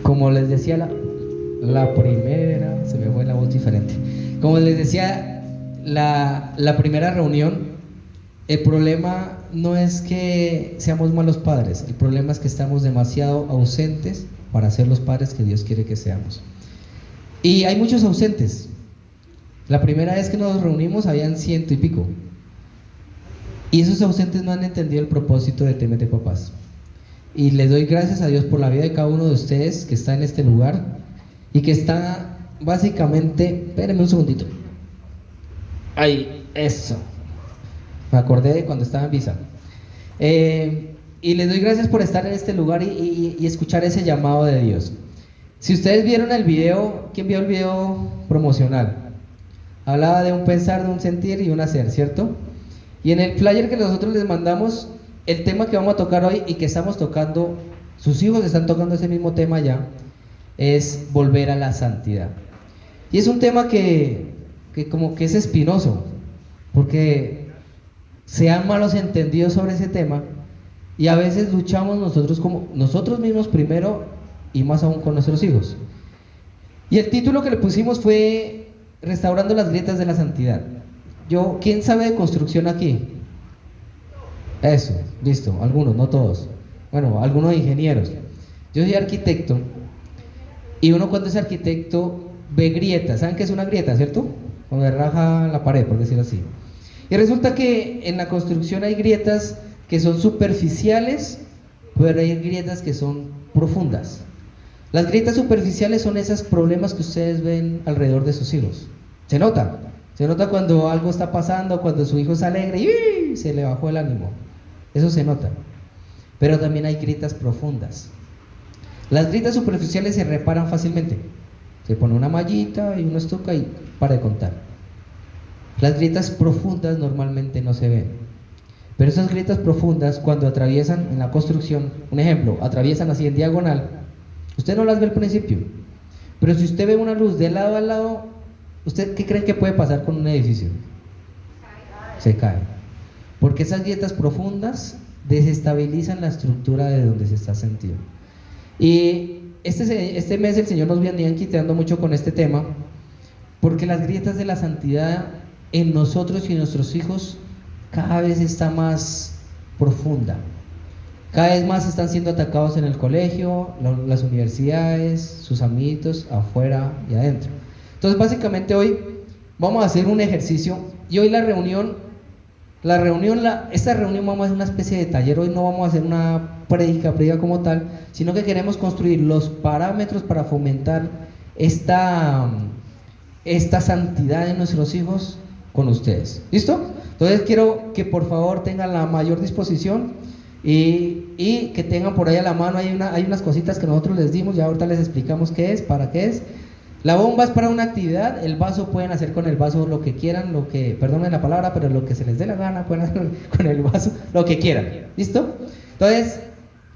Como les decía la primera, se me fue la voz diferente. Como les decía, la primera reunión, el problema no es que seamos malos padres, el problema es que estamos demasiado ausentes para ser los padres que Dios quiere que seamos. Y hay muchos ausentes. La primera vez que nos reunimos habían 100 y pico. Y esos ausentes no han entendido el propósito de TMT Papás. Y les doy gracias a Dios por la vida de cada uno de ustedes que está en este lugar y que está básicamente, espérenme un segundito. Ahí, eso. Me acordé de cuando estaba en Visa. Y les doy gracias por estar en este lugar y escuchar ese llamado de Dios. Si ustedes vieron el video, ¿quién vio el video promocional? Hablaba de un pensar, de un sentir y un hacer, ¿cierto? Y en el flyer que nosotros les mandamos, el tema que vamos a tocar hoy y que estamos tocando, sus hijos están tocando ese mismo tema ya, es volver a la santidad. Y es un tema que como que es espinoso, porque se han malos entendidos sobre ese tema y a veces luchamos nosotros mismos primero y más aún con nuestros hijos. Y el título que le pusimos fue Restaurando las grietas de la santidad. ¿Quién sabe de construcción aquí? Eso, listo, algunos, no todos. Bueno, algunos ingenieros. Yo soy arquitecto y uno cuando es arquitecto ve grietas. ¿Saben qué es una grieta, cierto? Cuando raja la pared, por decirlo así. Y resulta que en la construcción hay grietas que son superficiales, pero hay grietas que son profundas. Las grietas superficiales son esos problemas que ustedes ven alrededor de sus hijos. Se nota cuando algo está pasando, cuando su hijo es alegre y se le bajó el ánimo. Eso se nota. Pero también hay grietas profundas. Las grietas superficiales se reparan fácilmente. Se pone una mallita y uno estuca y para de contar. Las grietas profundas normalmente no se ven. Pero esas grietas profundas, cuando atraviesan en la construcción, un ejemplo, atraviesan así en diagonal, usted no las ve al principio. Pero si usted ve una luz de lado a lado, ¿usted qué cree que puede pasar con un edificio? Se cae. Porque esas grietas profundas desestabilizan la estructura de donde se está sentido. Y este mes el Señor nos venía inquietando mucho con este tema, porque las grietas de la santidad en nosotros y en nuestros hijos cada vez está más profunda. Cada vez más están siendo atacados en el colegio, las universidades, sus amiguitos, afuera y adentro. Entonces básicamente hoy vamos a hacer un ejercicio y hoy esta reunión vamos a hacer una especie de taller. Hoy no vamos a hacer una prédica como tal, sino que queremos construir los parámetros para fomentar esta santidad de nuestros hijos con ustedes. ¿Listo? Entonces quiero que por favor tengan la mayor disposición y que tengan por ahí a la mano, hay unas cositas que nosotros les dimos, ya ahorita les explicamos qué es, para qué es. La bomba es para una actividad, el vaso pueden hacer con el vaso lo que quieran, perdonen la palabra, pero lo que se les dé la gana, pueden hacer con el vaso lo que quieran. ¿Listo? Entonces,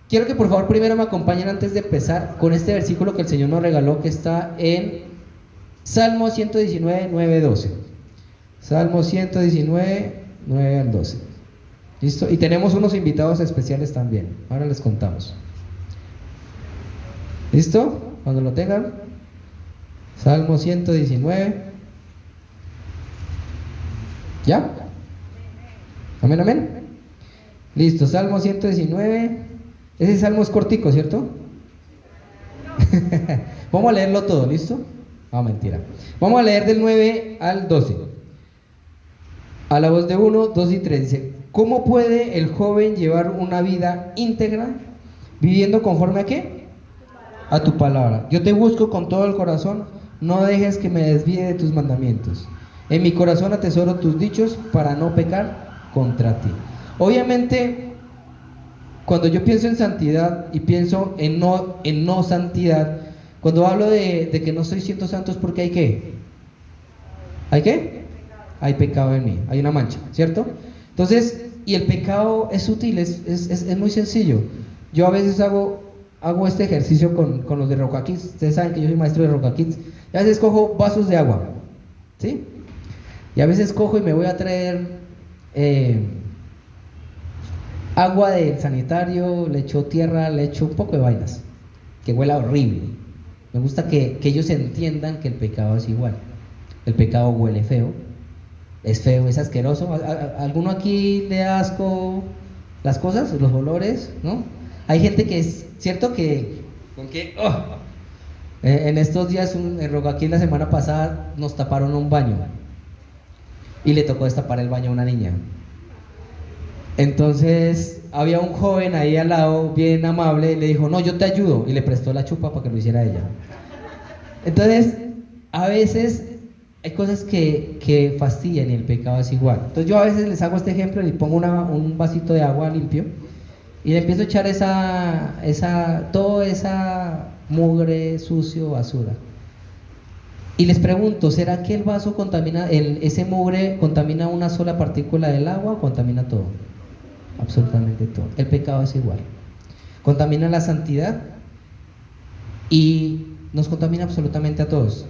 quiero que por favor primero me acompañen antes de empezar con este versículo que el Señor nos regaló, que está en Salmo 119, 9, 12. Salmo 119, 9 al 12. ¿Listo? Y tenemos unos invitados especiales también. Ahora les contamos. ¿Listo? Cuando lo tengan. Salmo 119. ¿Ya? Amén, amén. Listo, Salmo 119. Ese salmo es cortico, ¿cierto? Vamos a leerlo todo, ¿listo? No, mentira. Vamos a leer del 9 al 12. A la voz de 1, 2 y 3 dice: ¿Cómo puede el joven llevar una vida íntegra viviendo conforme a qué? A tu palabra. Yo te busco con todo el corazón, no dejes que me desvíe de tus mandamientos. En mi corazón atesoro tus dichos para no pecar contra ti. Obviamente, cuando yo pienso en santidad y pienso en no santidad, cuando hablo de que no estoy siendo santo es porque hay ¿qué? ¿Hay qué? Hay pecado en mí, hay una mancha, ¿cierto? Entonces, y el pecado es sutil, es muy sencillo. Yo a veces hago este ejercicio con los de Roca Kids. Ustedes saben que yo soy maestro de Roca Kids. Y a veces cojo vasos de agua, ¿sí? Y a veces cojo y me voy a traer agua del sanitario, le echo tierra, le echo un poco de vainas. que huela horrible. Me gusta que ellos entiendan que el pecado es igual. El pecado huele feo, es asqueroso. ¿Alguno aquí le da asco las cosas, los olores, no? Hay gente que es cierto que con que en estos días en Rogaquí la semana pasada nos taparon un baño y le tocó destapar el baño a una niña. Entonces había un joven ahí al lado bien amable y le dijo, no, yo te ayudo, y le prestó la chupa para que lo hiciera ella. Entonces a veces hay cosas que fastidian y el pecado es igual. Entonces yo a veces les hago este ejemplo y le pongo un vasito de agua limpio y le empiezo a echar toda esa mugre, sucio, basura. Y les pregunto, ¿será que el vaso contamina, ese mugre contamina una sola partícula del agua o contamina todo? Absolutamente todo. El pecado es igual. Contamina la santidad y nos contamina absolutamente a todos.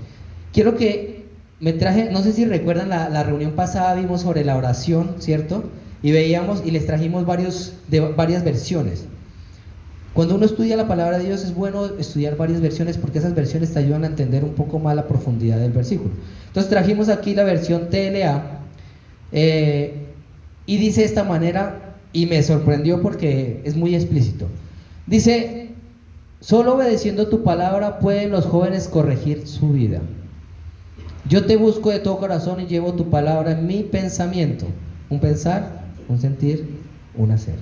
Quiero que no sé si recuerdan la reunión pasada, vimos sobre la oración, ¿cierto? Y veíamos y les trajimos varias versiones. Cuando uno estudia la palabra de Dios es bueno estudiar varias versiones porque esas versiones te ayudan a entender un poco más la profundidad del versículo. Entonces trajimos aquí la versión TLA y dice de esta manera, y me sorprendió porque es muy explícito. Dice, solo obedeciendo tu palabra pueden los jóvenes corregir su vida. Yo te busco de todo corazón y llevo tu palabra en mi pensamiento. Un pensar, un sentir, un hacer.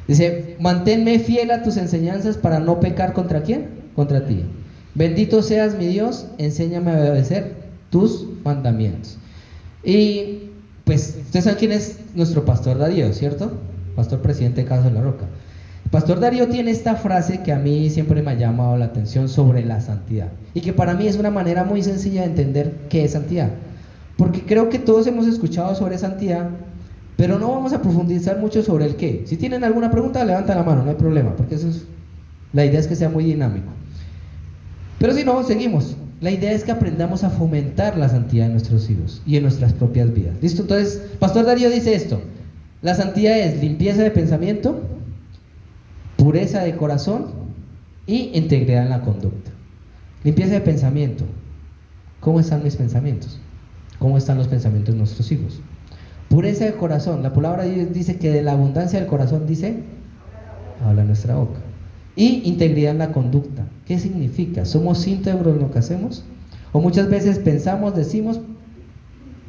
Dice, manténme fiel a tus enseñanzas para no pecar ¿contra quién? Contra ti. Bendito seas mi Dios, enséñame a obedecer tus mandamientos. Y pues ustedes saben quién es nuestro pastor Darío, ¿cierto? Pastor presidente de Casa de la Roca. El pastor Darío tiene esta frase que a mí siempre me ha llamado la atención sobre la santidad y que para mí es una manera muy sencilla de entender qué es santidad, porque creo que todos hemos escuchado sobre santidad, pero no vamos a profundizar mucho sobre el qué. Si tienen alguna pregunta, levanten la mano, no hay problema, porque la idea es que sea muy dinámico. Pero si no, seguimos. La idea es que aprendamos a fomentar la santidad en nuestros hijos y en nuestras propias vidas. ¿Listo? Entonces, Pastor Darío dice esto: la santidad es limpieza de pensamiento, pureza de corazón y integridad en la conducta. Limpieza de pensamiento. ¿Cómo están mis pensamientos? ¿Cómo están los pensamientos de nuestros hijos? Pureza de corazón. La palabra de Dios dice que de la abundancia del corazón, habla nuestra boca. Y integridad en la conducta. ¿Qué significa? ¿Somos íntegros en lo que hacemos? O muchas veces pensamos, decimos,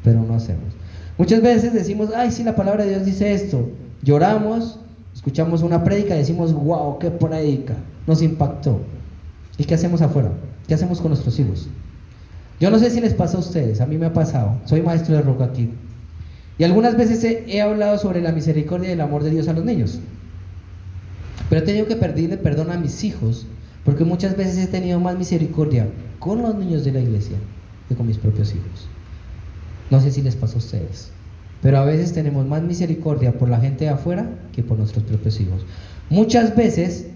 pero no hacemos. Muchas veces decimos, ay, sí, la palabra de Dios dice esto. Lloramos, escuchamos una prédica y decimos, wow, qué prédica, nos impactó. ¿Y qué hacemos afuera? ¿Qué hacemos con nuestros hijos? Yo no sé si les pasa a ustedes, a mí me ha pasado. Soy maestro de Roca aquí. Y algunas veces he hablado sobre la misericordia y el amor de Dios a los niños. Pero he tenido que pedirle perdón a mis hijos, porque muchas veces he tenido más misericordia con los niños de la iglesia que con mis propios hijos. No sé si les pasa a ustedes, pero a veces tenemos más misericordia por la gente de afuera que por nuestros propios hijos. Muchas veces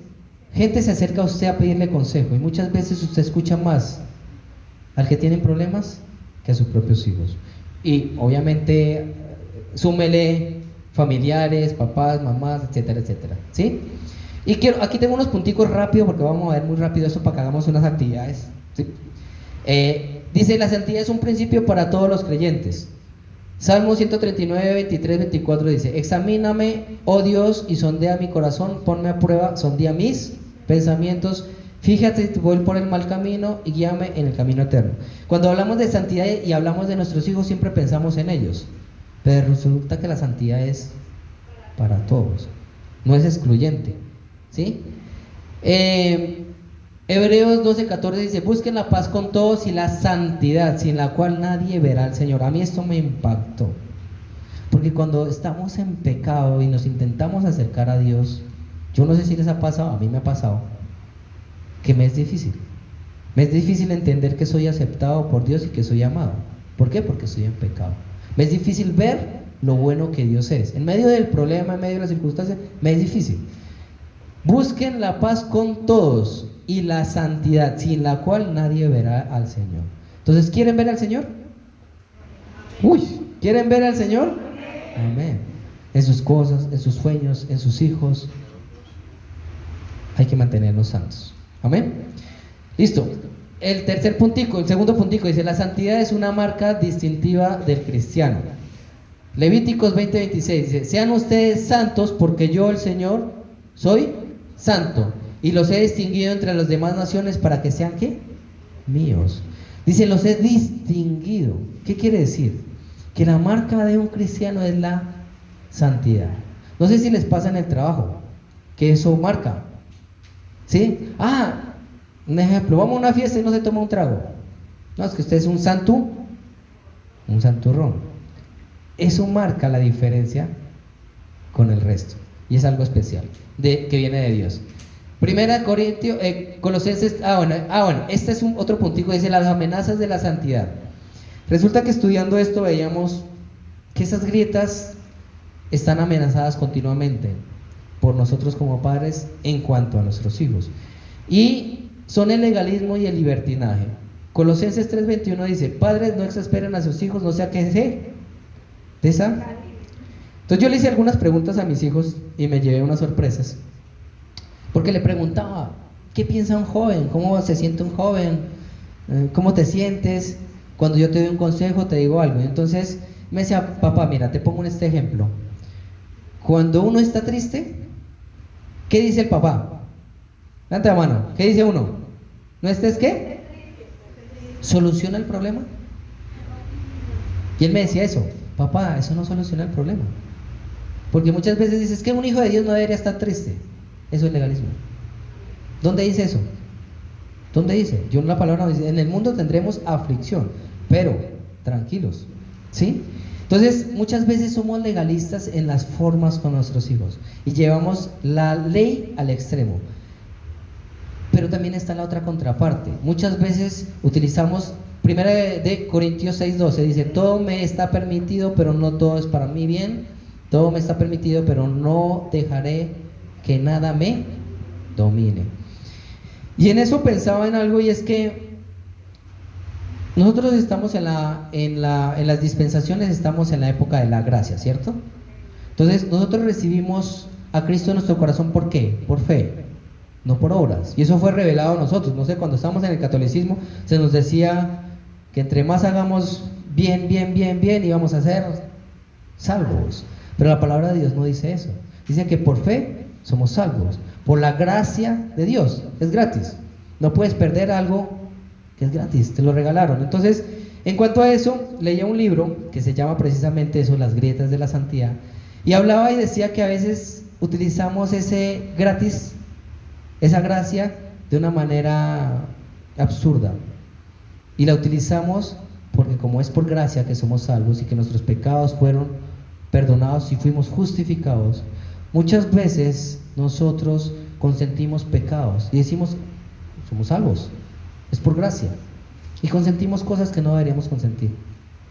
gente se acerca a usted a pedirle consejo y muchas veces usted escucha más al que tiene problemas que a sus propios hijos. Y obviamente súmele familiares, papás, mamás, etcétera, etcétera, ¿sí? Y aquí tengo unos punticos rápido porque vamos a ver muy rápido eso para que hagamos unas actividades, ¿sí? Dice, la santidad es un principio para todos los creyentes. Salmo 139, 23, 24 dice, examíname, oh Dios, y sondea mi corazón, ponme a prueba, sondea mis pensamientos, fíjate si voy por el mal camino y guíame en el camino eterno. Cuando hablamos de santidad y hablamos de nuestros hijos, siempre pensamos en ellos, pero resulta que la santidad es para todos, no es excluyente, ¿sí? Hebreos 12:14 dice, busquen la paz con todos y la santidad, sin la cual nadie verá al Señor. A mí esto me impactó, porque cuando estamos en pecado y nos intentamos acercar a Dios, yo no sé si les ha pasado, a mí me ha pasado, que me es difícil entender que soy aceptado por Dios y que soy amado. ¿Por qué? Porque estoy en pecado. Me es difícil ver lo bueno que Dios es. En medio del problema, en medio de las circunstancias, me es difícil. Busquen la paz con todos y la santidad, sin la cual nadie verá al Señor. Entonces, ¿quieren ver al Señor? ¿Quieren ver al Señor? Amén. En sus cosas, en sus sueños, en sus hijos. Hay que mantenernos santos. Amén. Listo. El tercer puntico, el segundo puntico dice: la santidad es una marca distintiva del cristiano. Levíticos 20:26 dice: sean ustedes santos porque yo, el Señor, soy santo y los he distinguido entre las demás naciones para que sean, ¿qué? Míos. Dice: los he distinguido. ¿Qué quiere decir? Que la marca de un cristiano es la santidad. No sé si les pasa en el trabajo que eso marca, ¿sí? Un ejemplo, vamos a una fiesta y no se toma un trago. No, es que usted es un santurrón. Eso marca la diferencia con el resto y es algo especial que viene de Dios. Primera Corintios, Colosenses, este es otro puntico, dice: las amenazas de la santidad. Resulta que estudiando esto veíamos que esas grietas están amenazadas continuamente por nosotros como padres en cuanto a nuestros hijos, y son el legalismo y el libertinaje. Colosenses 3:21 dice: padres, no exasperen a sus hijos, no sea que se Entonces yo le hice algunas preguntas a mis hijos y me llevé unas sorpresas, porque le preguntaba: ¿qué piensa un joven? ¿Cómo se siente un joven? ¿Cómo te sientes? Cuando yo te doy un consejo, te digo algo. Entonces me decía: papá, mira, te pongo este ejemplo. Cuando uno está triste, ¿qué dice el papá? Levanta la mano. ¿Qué dice uno? ¿No estés qué? ¿Soluciona el problema? Y él me decía eso: papá, eso no soluciona el problema. Porque muchas veces dices que un hijo de Dios no debería estar triste. Eso es legalismo. ¿Dónde dice eso? ¿Dónde dice? Yo en la palabra no dice: en el mundo tendremos aflicción, pero tranquilos, ¿sí? Entonces muchas veces somos legalistas en las formas con nuestros hijos y llevamos la ley al extremo. Pero también está la otra contraparte. Muchas veces utilizamos Primera de Corintios 6:12, dice: todo me está permitido, pero no todo es para mi bien. Todo me está permitido, pero no dejaré que nada me domine. Y en eso pensaba en algo, y es que nosotros estamos en las dispensaciones, estamos en la época de la gracia, ¿cierto? Entonces nosotros recibimos a Cristo en nuestro corazón, ¿por qué? Por fe, no por obras. Y eso fue revelado a nosotros. No sé, cuando estábamos en el catolicismo se nos decía que entre más hagamos bien, íbamos a ser salvos. Pero la palabra de Dios no dice eso. Dice que por fe somos salvos, por la gracia de Dios. Es gratis. No puedes perder algo que es gratis, te lo regalaron. Entonces, en cuanto a eso, leía un libro que se llama precisamente eso, Las grietas de la santidad, y hablaba y decía que a veces utilizamos ese gratis, esa gracia, de una manera absurda, y la utilizamos porque como es por gracia que somos salvos y que nuestros pecados fueron perdonados y fuimos justificados, muchas veces nosotros consentimos pecados y decimos: somos salvos, es por gracia, y consentimos cosas que no deberíamos consentir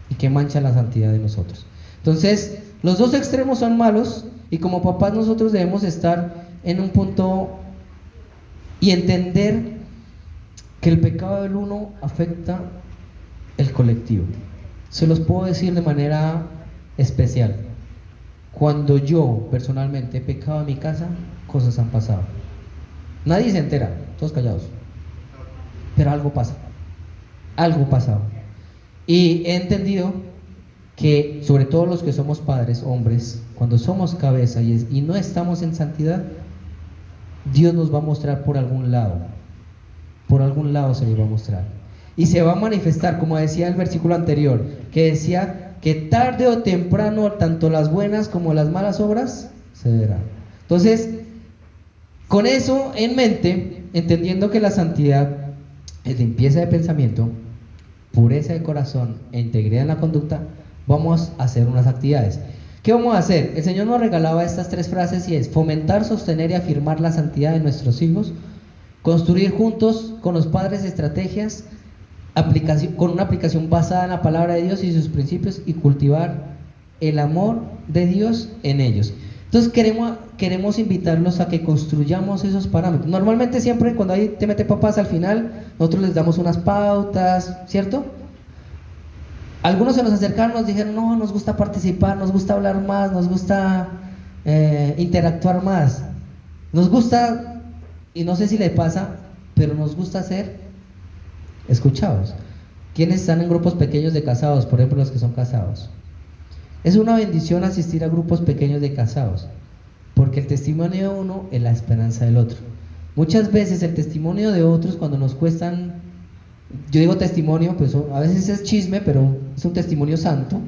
y que manchan la santidad de nosotros. Entonces los dos extremos son malos, y como papás nosotros debemos estar en un punto y entender que el pecado del uno afecta el colectivo. Se los puedo decir de manera especial: cuando yo personalmente he pecado en mi casa, cosas han pasado. Nadie se entera, todos callados, pero algo pasa, algo pasado. Y he entendido que, sobre todo los que somos padres, hombres, cuando somos cabeza y no estamos en santidad, Dios nos va a mostrar por algún lado se nos va a mostrar, y se va a manifestar, como decía el versículo anterior, que decía que tarde o temprano tanto las buenas como las malas obras se verán. Entonces, con eso en mente, entendiendo que la santidad es limpieza de pensamiento, pureza de corazón e integridad en la conducta, vamos a hacer unas actividades. ¿Qué vamos a hacer? El Señor nos regalaba estas 3 frases, y es: fomentar, sostener y afirmar la santidad de nuestros hijos, construir juntos con los padres estrategias con una aplicación basada en la palabra de Dios y sus principios, y cultivar el amor de Dios en ellos. Entonces queremos invitarlos a que construyamos esos parámetros. Normalmente siempre cuando hay te mete papás, al final nosotros les damos unas pautas, ¿cierto? Algunos se nos acercaron, nos dijeron: no, nos gusta participar, nos gusta hablar más, nos gusta interactuar más, nos gusta. Y no sé si le pasa, pero nos gusta ser escuchados. ¿Quiénes están en grupos pequeños de casados? Por ejemplo, los que son casados. Es una bendición asistir a grupos pequeños de casados, porque el testimonio de uno es la esperanza del otro. Muchas veces el testimonio de otros, cuando nos cuestan, yo digo testimonio, pues a veces es chisme, pero es un testimonio santo.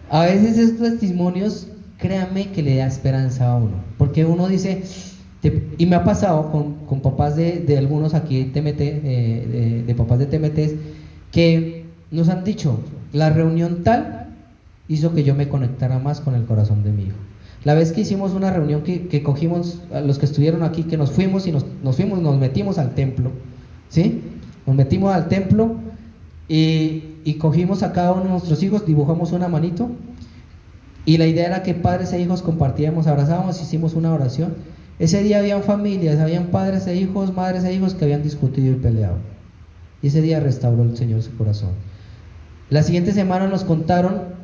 A veces estos testimonios, créanme que le da esperanza a uno, porque uno dice, y me ha pasado con papás de algunos aquí, de papás de TMT, que nos han dicho, la reunión tal hizo que yo me conectara más con el corazón de mi hijo. La vez que hicimos una reunión que cogimos a los que estuvieron aquí, que nos fuimos y nos metimos al templo, ¿sí? Nos metimos al templo y cogimos a cada uno de nuestros hijos, dibujamos una manito y la idea era que padres e hijos compartíamos, abrazábamos, hicimos una oración. Ese día habían familias, habían padres e hijos, madres e hijos que habían discutido y peleado. Y ese día restauró el Señor su corazón. La siguiente semana nos contaron,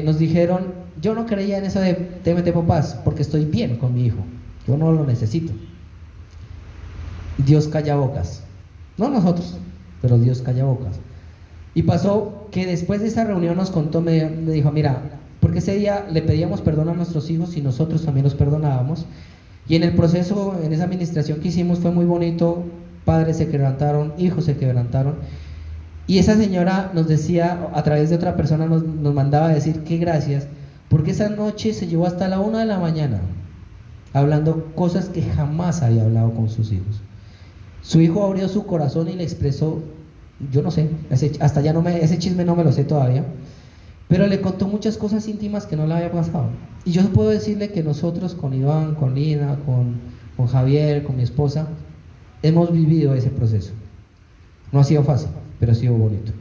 nos dijeron, yo no creía en eso de TMT papás, porque estoy bien con mi hijo, yo no lo necesito. Dios calla bocas, no nosotros, pero Dios calla bocas. Y pasó que después de esa reunión nos contó, me dijo, mira, porque ese día le pedíamos perdón a nuestros hijos y nosotros también los perdonábamos, y en el proceso, en esa administración que hicimos fue muy bonito, padres se quebrantaron, hijos se quebrantaron, y esa señora nos decía, a través de otra persona nos mandaba a decir que gracias, porque esa noche se llevó hasta la 1 de la mañana hablando cosas que jamás había hablado con sus hijos. Su hijo abrió su corazón y le expresó, yo no sé, hasta ya ese chisme no me lo sé todavía, pero le contó muchas cosas íntimas que no le había pasado. Y yo puedo decirle que nosotros con Iván, con Lina, con Javier, con mi esposa, hemos vivido ese proceso. No ha sido fácil, pero ha sido bonito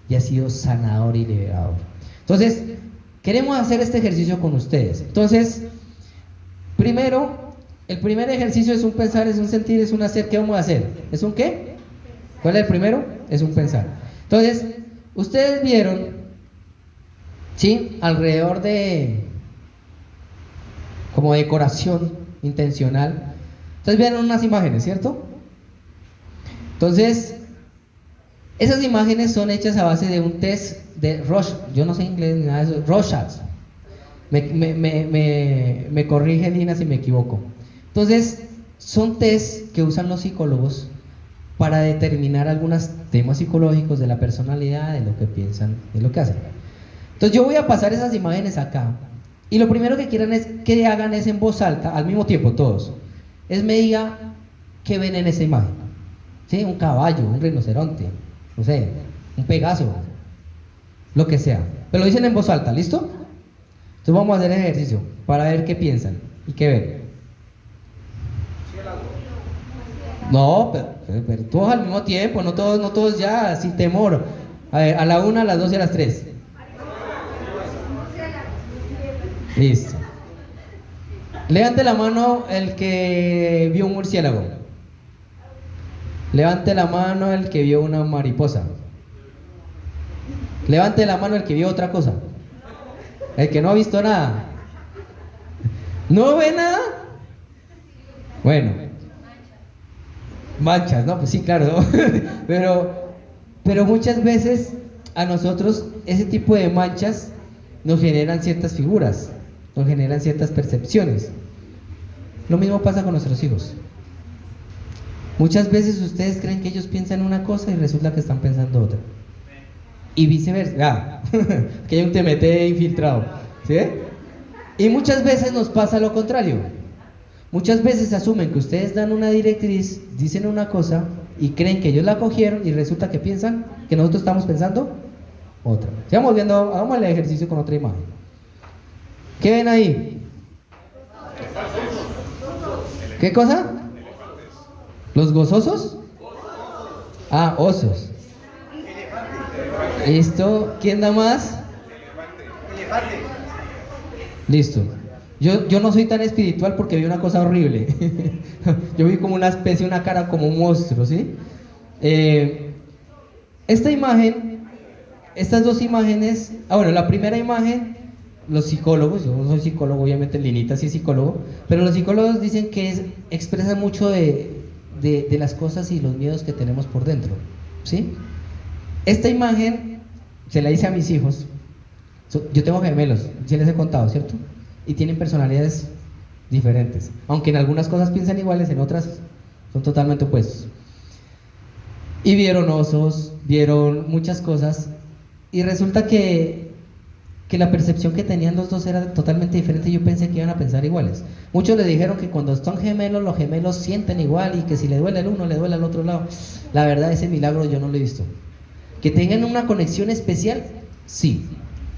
y ha sido sanador y liberador. Entonces, queremos hacer este ejercicio con ustedes. Entonces, primero, el primer ejercicio es un pensar, es un sentir, es un hacer. ¿Qué vamos a hacer? ¿Es un qué? ¿Cuál es el primero? Es un pensar. Entonces, ustedes vieron, ¿sí? Alrededor de como decoración intencional. Entonces vieron unas imágenes, ¿cierto? Entonces, esas imágenes son hechas a base de un test de Rorschach, yo no sé inglés ni nada de eso, Rorschach. Me corrige Lina si me equivoco. Entonces, son test que usan los psicólogos para determinar algunos temas psicológicos de la personalidad, de lo que piensan, de lo que hacen. Entonces, yo voy a pasar esas imágenes acá. Y lo primero que quieran es que hagan es en voz alta, al mismo tiempo todos, es me diga qué ven en esa imagen. ¿Sí? Un caballo, un rinoceronte, no sé, un pegaso, lo que sea. Pero lo dicen en voz alta, ¿listo? Entonces vamos a hacer el ejercicio para ver qué piensan y qué ven. No, pero todos al mismo tiempo, no todos ya, sin temor. A ver, a la 1, a las 2 y a las 3. Listo. Levante la mano el que vio un murciélago. Levante la mano el que vio una mariposa. Levante la mano el que vio otra cosa. El que no ha visto nada. ¿No ve nada? Bueno. Manchas, ¿no? Pues sí, claro. Pero muchas veces a nosotros ese tipo de manchas nos generan ciertas figuras, nos generan ciertas percepciones. Lo mismo pasa con nuestros hijos. Muchas veces ustedes creen que ellos piensan una cosa y resulta que están pensando otra. Y viceversa. Que hay un TMT infiltrado. ¿Sí? Y muchas veces nos pasa lo contrario. Muchas veces asumen que ustedes dan una directriz, dicen una cosa y creen que ellos la cogieron y resulta que piensan que nosotros estamos pensando otra. Sigamos viendo, hagamos el ejercicio con otra imagen. ¿Qué ven ahí? ¿Qué cosa? ¿Los gozosos? Ah, osos. ¿Listo? ¿Quién da más? Listo. Yo no soy tan espiritual porque vi una cosa horrible. Yo vi como una especie, una cara como un monstruo, ¿sí? Esta imagen, estas dos imágenes, bueno, la primera imagen, los psicólogos, yo no soy psicólogo, obviamente Linita sí es psicólogo, pero los psicólogos dicen que expresa mucho de de las cosas y los miedos que tenemos por dentro, ¿sí? Esta imagen se la hice a mis hijos. Yo tengo gemelos, ya les he contado, ¿cierto? Y tienen personalidades diferentes, aunque en algunas cosas piensan iguales, en otras son totalmente opuestos. Y vieron osos, vieron muchas cosas, y resulta que la percepción que tenían los dos era totalmente diferente. Yo pensé que iban a pensar iguales. Muchos le dijeron que cuando son gemelos, los gemelos sienten igual, y que si le duele el uno, le duele al otro lado. La verdad, ese milagro yo no lo he visto. Que tengan una conexión especial, sí,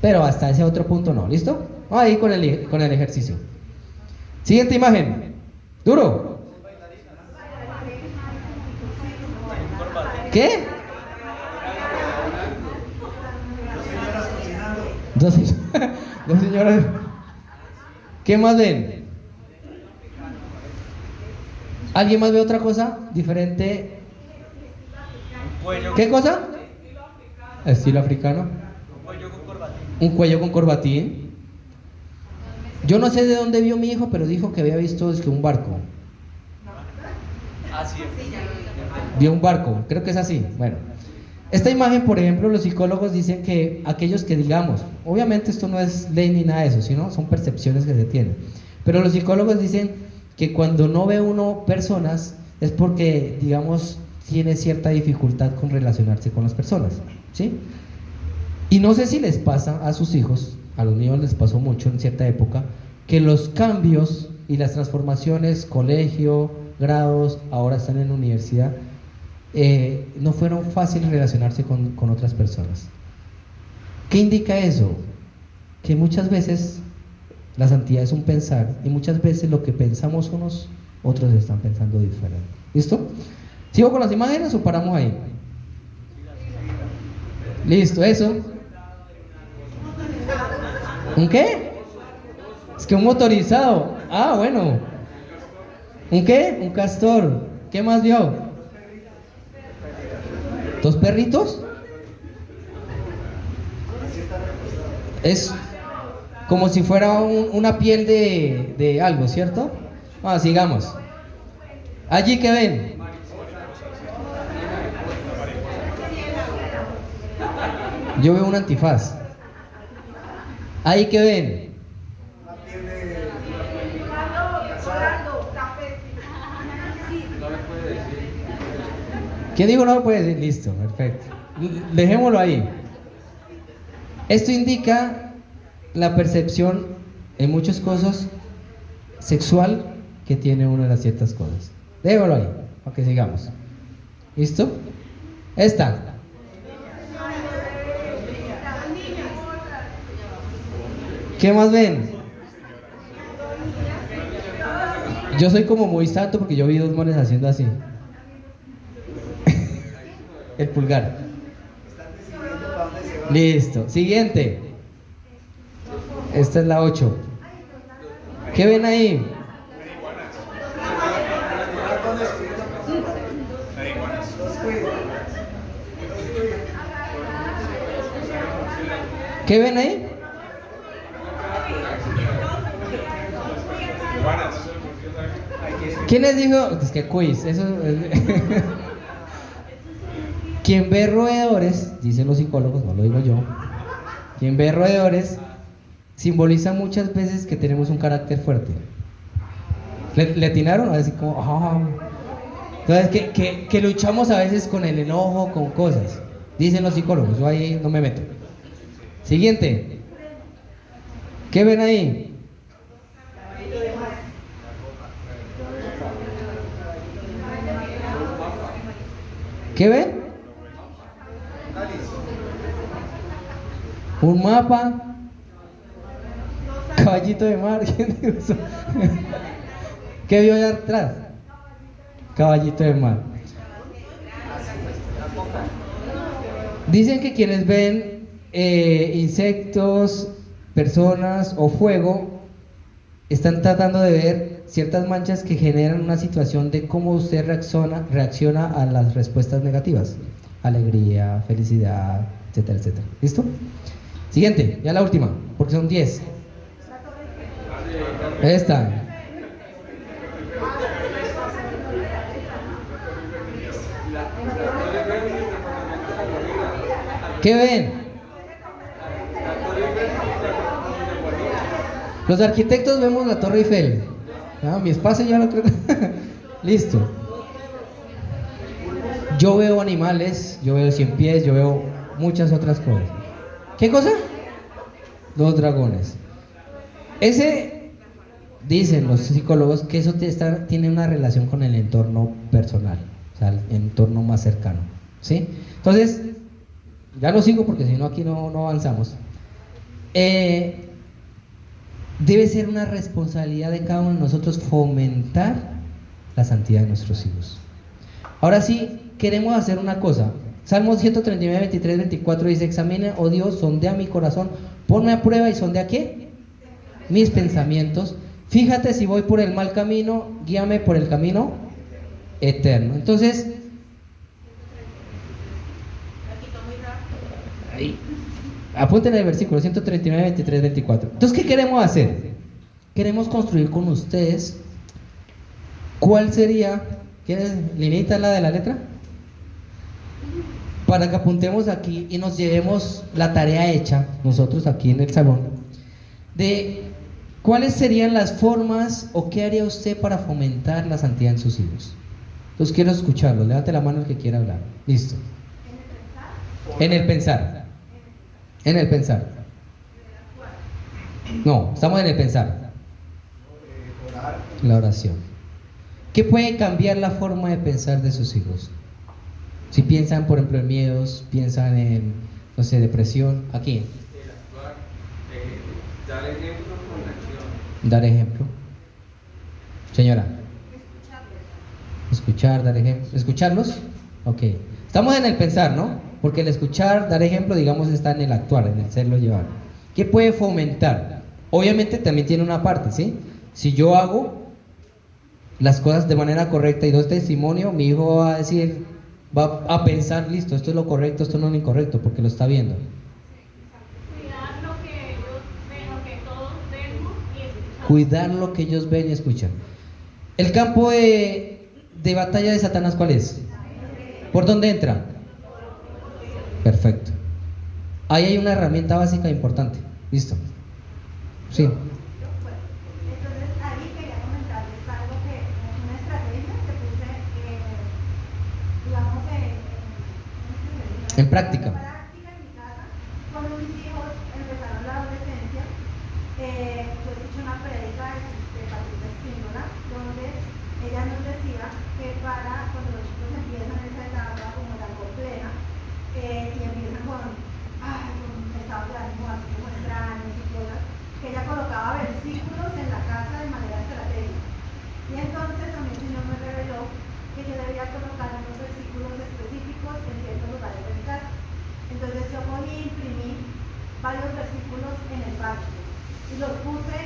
pero hasta ese otro punto no. ¿Listo? Vamos ahí con el ejercicio. Siguiente imagen. Duro. ¿Qué? Dos señoras. ¿Qué más ven? ¿Alguien más ve otra cosa diferente? ¿Qué cosa? Estilo africano. Un cuello con corbatín. Yo no sé de dónde vio mi hijo, pero dijo que había visto un barco. Vio un barco, creo que es así. Bueno, esta imagen, por ejemplo, los psicólogos dicen que aquellos que digamos, obviamente esto no es ley ni nada de eso, sino son percepciones que se tienen, pero los psicólogos dicen que cuando no ve uno personas es porque, digamos, tiene cierta dificultad con relacionarse con las personas, ¿sí? Y no sé si les pasa a sus hijos, a los míos les pasó mucho en cierta época, que los cambios y las transformaciones, colegio, grados, ahora están en universidad, no fueron fáciles relacionarse con otras personas. ¿Qué indica eso? Que muchas veces la santidad es un pensar, y muchas veces lo que pensamos unos, otros están pensando diferente. ¿Listo? ¿Sigo con las imágenes o paramos ahí? Listo, eso. ¿Un qué? Es que un motorizado. Ah, bueno. ¿Un qué? Un castor. ¿Qué más vio? ¿Dos perritos? Es como si fuera una piel de algo, ¿cierto? Sigamos. Allí que ven. Yo veo un antifaz. Ahí que ven. ¿Quién dijo no lo puede decir? Listo, perfecto. Dejémoslo ahí. Esto indica la percepción en muchas cosas sexual que tiene uno de las ciertas cosas. Déjalo ahí, para que sigamos. ¿Listo? Esta. ¿Qué más ven? Yo soy como muy santo porque yo vi dos mones haciendo así. El pulgar. Listo. Siguiente. Esta es la 8. ¿Qué ven ahí? ¿Qué ven ahí? ¿Quién les dijo? Es que quiz, eso es... Quien ve roedores, dicen los psicólogos, no lo digo yo, quien ve roedores simboliza muchas veces que tenemos un carácter fuerte. ¿Le atinaron? A decir como, entonces que luchamos a veces con el enojo, con cosas, dicen los psicólogos, yo ahí no me meto. Siguiente. ¿Qué ven ahí? ¿Qué ven? Un mapa. Caballito de mar. ¿Quién dijo eso? ¿Qué vio allá atrás? Caballito de mar. Dicen que quienes ven insectos, personas o fuego están tratando de ver ciertas manchas que generan una situación de cómo usted reacciona a las respuestas negativas. Alegría, felicidad, etcétera, etcétera. ¿Listo? Siguiente, ya la última, porque son 10. Esta. ¿Qué ven? Los arquitectos vemos la Torre Eiffel. Ah, mi espacio ya lo creo. Listo. Yo veo animales, yo veo 100 pies, yo veo muchas otras cosas. ¿Qué cosa? Dos dragones. Ese, dicen los psicólogos, que eso tiene una relación con el entorno personal, o sea, el entorno más cercano, ¿sí? Entonces, ya lo sigo porque si no aquí no avanzamos. Debe ser una responsabilidad de cada uno de nosotros fomentar la santidad de nuestros hijos. Ahora sí, queremos hacer una cosa. Salmos 139, 23, 24 dice: examina, oh Dios, sondea mi corazón, ponme a prueba y sondea ¿qué? Mis pensamientos. Fíjate si voy por el mal camino, guíame por el camino eterno. Entonces, ahí, apunten el versículo 139, 23, 24. Entonces, ¿qué queremos hacer? Queremos construir con ustedes. ¿Cuál sería? ¿Quieres, Linita, la de la letra? Para que apuntemos aquí y nos llevemos la tarea hecha, nosotros aquí en el salón, de cuáles serían las formas o qué haría usted para fomentar la santidad en sus hijos. Entonces quiero escucharlo. Levante la mano el que quiera hablar. Listo. En el pensar. En el pensar. No, estamos en el pensar. La oración. ¿Qué puede cambiar la forma de pensar de sus hijos? Si piensan, por ejemplo, en miedos, piensan en, no sé, depresión, aquí. El actuar, dar ejemplo con acción. Dar ejemplo. Señora. Escuchar, dar ejemplo. ¿Escucharlos? Ok. Estamos en el pensar, ¿no? Porque el escuchar, dar ejemplo, digamos, está en el actuar, en el serlo llevar. ¿Qué puede fomentar? Obviamente también tiene una parte, ¿sí? Si yo hago las cosas de manera correcta y doy testimonio, mi hijo va a decir, va a pensar, listo, esto es lo correcto, esto no es lo incorrecto, porque lo está viendo. Cuidar lo que ellos ven, lo que todos vemos y escuchamos. Cuidar lo que ellos ven y escuchan. El campo de batalla de Satanás, ¿cuál es? ¿Por dónde entra? Perfecto. Ahí hay una herramienta básica importante. Listo. Sí. Entonces ahí quería comentarles algo que es una estrategia que puse, digamos, En práctica. en mi casa. Cuando mis hijos empezaron la adolescencia, yo escuché una prédica de Patricia Espíndola, donde ella nos decía que para cuando los chicos empiezan esa etapa como la plena, y empiezan con estados de ánimo así como extraños y cosas, que ella colocaba versículos en la casa de manera estratégica. Y entonces a mí el Señor me reveló que yo debía colocar unos versículos específicos en ciertos lugares de mi casa. Entonces yo cogí y imprimí varios versículos en el baño y los puse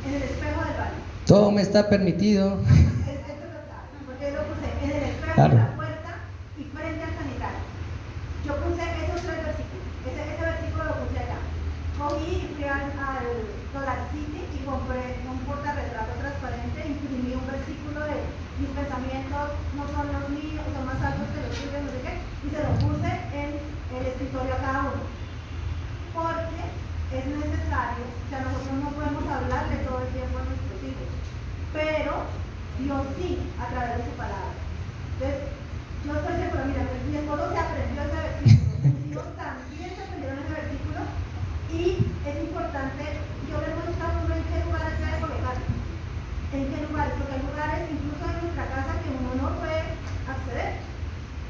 en el espejo del baño. Todo me está permitido. Esto lo sabe, porque yo lo puse en el espejo Claro. de la puerta y frente al sanitario. Yo puse esos tres versículos, ese versículo lo puse allá. Cogí y fui al Dollar City y compré un portarretrato transparente, imprimí un versículo de mis pensamientos no son los míos, son más altos que los tuyos, no sé qué, y se lo puse en el escritorio a cada uno. Porque es necesario, o sea, nosotros no podemos hablarle todo el tiempo a nuestros hijos, pero Dios sí, a través de su palabra. Entonces, yo estoy segura, mira, pues mi esposo se aprendió ese versículo, mis hijos también se aprendieron ese versículo, y es importante, yo le muestro a uno en qué lugares debe colocar, en qué lugares, porque hay lugares incluso en nuestra casa que uno no puede acceder.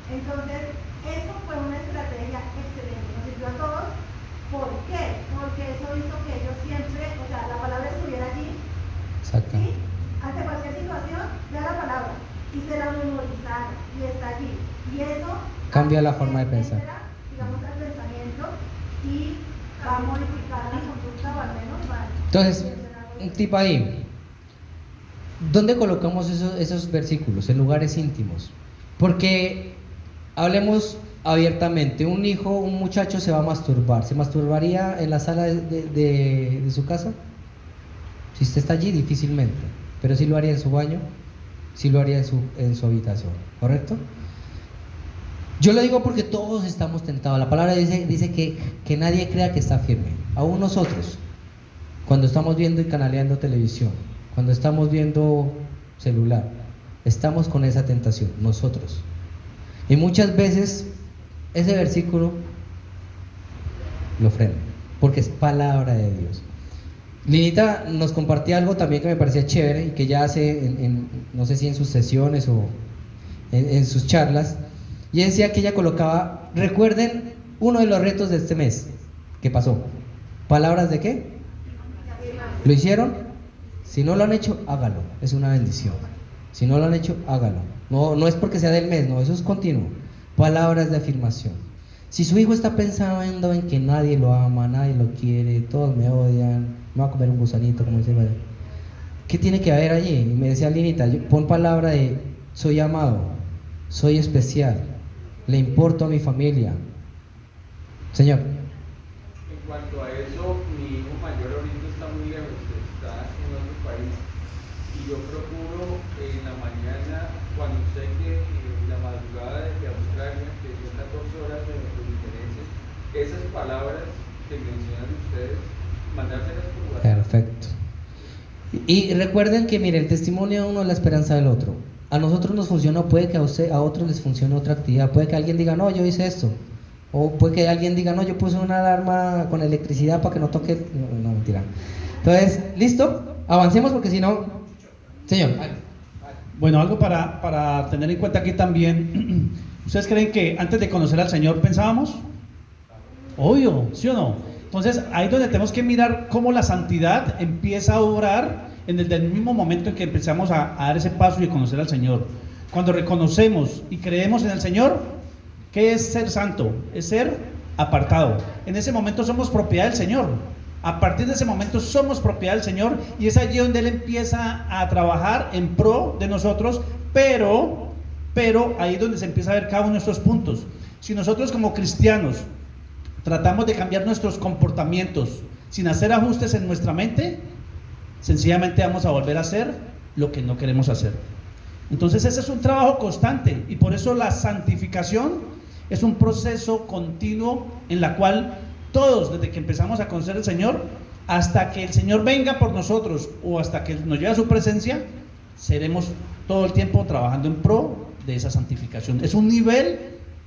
Entonces, eso fue una estrategia excelente, nos sirvió a todos. ¿Por qué? Porque eso hizo que ellos siempre, o sea, la palabra estuviera allí, Exacto. ¿sí? Ante cualquier situación, vea la palabra y se la memorizaron y está allí. Y eso Cambia la forma de pensar. Digamos, el pensamiento y va a modificar la conducta o al menos va a... Entonces, un tip ahí. ¿Dónde colocamos esos versículos? En lugares íntimos. Porque hablemos abiertamente. Un hijo, un muchacho se va a masturbar. ¿Se masturbaría en la sala de su casa? Si usted está allí, difícilmente. Pero sí lo haría en su baño, sí lo haría en su habitación. ¿Correcto? Yo lo digo porque todos estamos tentados. La palabra dice que nadie crea que está firme. Aún nosotros, cuando estamos viendo y canaleando televisión, cuando estamos viendo celular, estamos con esa tentación, nosotros. Y muchas veces ese versículo lo frena, porque es palabra de Dios. Linita nos compartía algo también que me parecía chévere y que ya hace, no sé si en sus sesiones o en sus charlas, y decía que ella colocaba, recuerden uno de los retos de este mes que pasó. ¿Palabras de qué? ¿Lo hicieron? Si no lo han hecho, hágalo, es una bendición. Si no lo han hecho, hágalo. No es porque sea del mes, no, eso es continuo. Palabras de afirmación. Si su hijo está pensando en que nadie lo ama, nadie lo quiere, todos me odian, me va a comer un gusanito, como dice María, ¿qué tiene que haber allí? Y me decía Linita, pon palabra de soy amado, soy especial, le importo a mi familia. Señor. En cuanto a eso, mi hijo mayor ahorita está muy lejos, está en otro país. Y yo procuro en la mañana, cuando sé que la madrugada de Australia, que son 14 horas de diferencia, esas palabras que mencionan ustedes, mandárselas por WhatsApp. Perfecto. Y recuerden que, mire, el testimonio de uno es la esperanza del otro. A nosotros nos funcionó, puede que a otros les funcione otra actividad, puede que alguien diga, no, yo hice esto, o puede que alguien diga, no, yo puse una alarma con electricidad para que no toque, no, mentira. Entonces, ¿listo? Avancemos porque si no, señor. Bueno, algo para tener en cuenta aquí también, ¿ustedes creen que antes de conocer al Señor pensábamos? Obvio, ¿sí o no? Entonces, ahí es donde tenemos que mirar cómo la santidad empieza a obrar desde el mismo momento en que empezamos a dar ese paso y a conocer al Señor. Cuando reconocemos y creemos en el Señor, ¿qué es ser santo? Es ser apartado. En ese momento somos propiedad del Señor. A partir de ese momento somos propiedad del Señor y es allí donde Él empieza a trabajar en pro de nosotros, pero ahí es donde se empieza a ver cada uno de estos puntos. Si nosotros como cristianos tratamos de cambiar nuestros comportamientos sin hacer ajustes en nuestra mente, sencillamente vamos a volver a hacer lo que no queremos hacer. Entonces ese es un trabajo constante y por eso la santificación es un proceso continuo en la cual todos, desde que empezamos a conocer al Señor hasta que el Señor venga por nosotros o hasta que nos lleve a su presencia, seremos todo el tiempo trabajando en pro de esa santificación. Es un nivel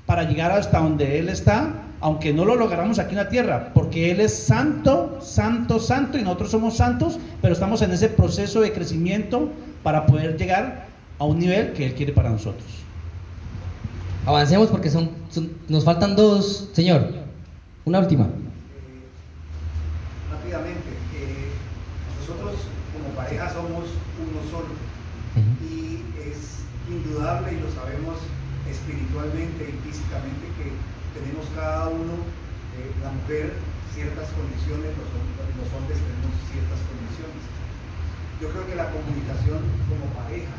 para llegar hasta donde Él está, aunque no lo logramos aquí en la tierra, porque Él es santo, santo, santo, y nosotros somos santos, pero estamos en ese proceso de crecimiento para poder llegar a un nivel que Él quiere para nosotros. Avancemos porque nos faltan dos, señor. Una última. Rápidamente, nosotros como pareja somos uno solo y es indudable y lo sabemos espiritualmente y físicamente que tenemos cada uno, la mujer ciertas condiciones, los hombres tenemos ciertas condiciones. Yo creo que la comunicación como pareja,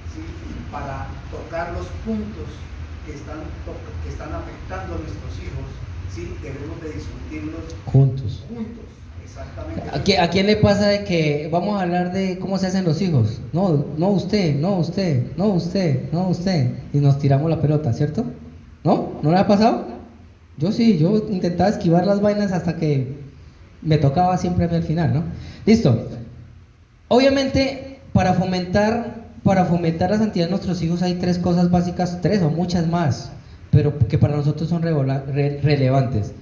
¿sí? Para tocar los puntos que están afectando a nuestros hijos, ¿sí? Debemos de discutirlos juntos, exactamente. ¿A quién le pasa de que vamos a hablar de cómo se hacen los hijos? No usted, y nos tiramos la pelota, ¿cierto? ¿No? ¿No le ha pasado? Yo sí, yo intentaba esquivar las vainas hasta que me tocaba siempre a mí al final, ¿no? Listo. Obviamente, para fomentar la santidad de nuestros hijos hay tres cosas básicas, tres o muchas más, pero que para nosotros son relevantes.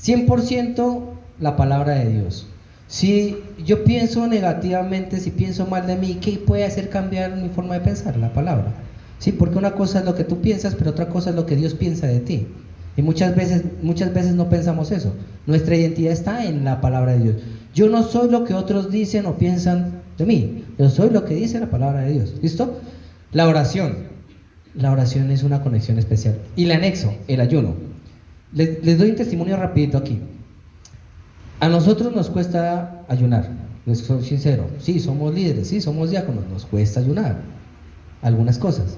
100% la palabra de Dios. Si yo pienso negativamente, si pienso mal de mí, ¿qué puede hacer cambiar mi forma de pensar? La palabra. Sí, porque una cosa es lo que tú piensas, pero otra cosa es lo que Dios piensa de ti. Y muchas veces no pensamos eso. Nuestra identidad está en la palabra de Dios. Yo no soy lo que otros dicen o piensan de mí. Yo soy lo que dice la palabra de Dios. ¿Listo? La oración. La oración es una conexión especial. Y el anexo, el ayuno. Les doy un testimonio rapidito aquí. A nosotros nos cuesta ayunar. Les soy sincero. Sí, somos líderes, sí, somos diáconos. Nos cuesta ayunar. Algunas cosas.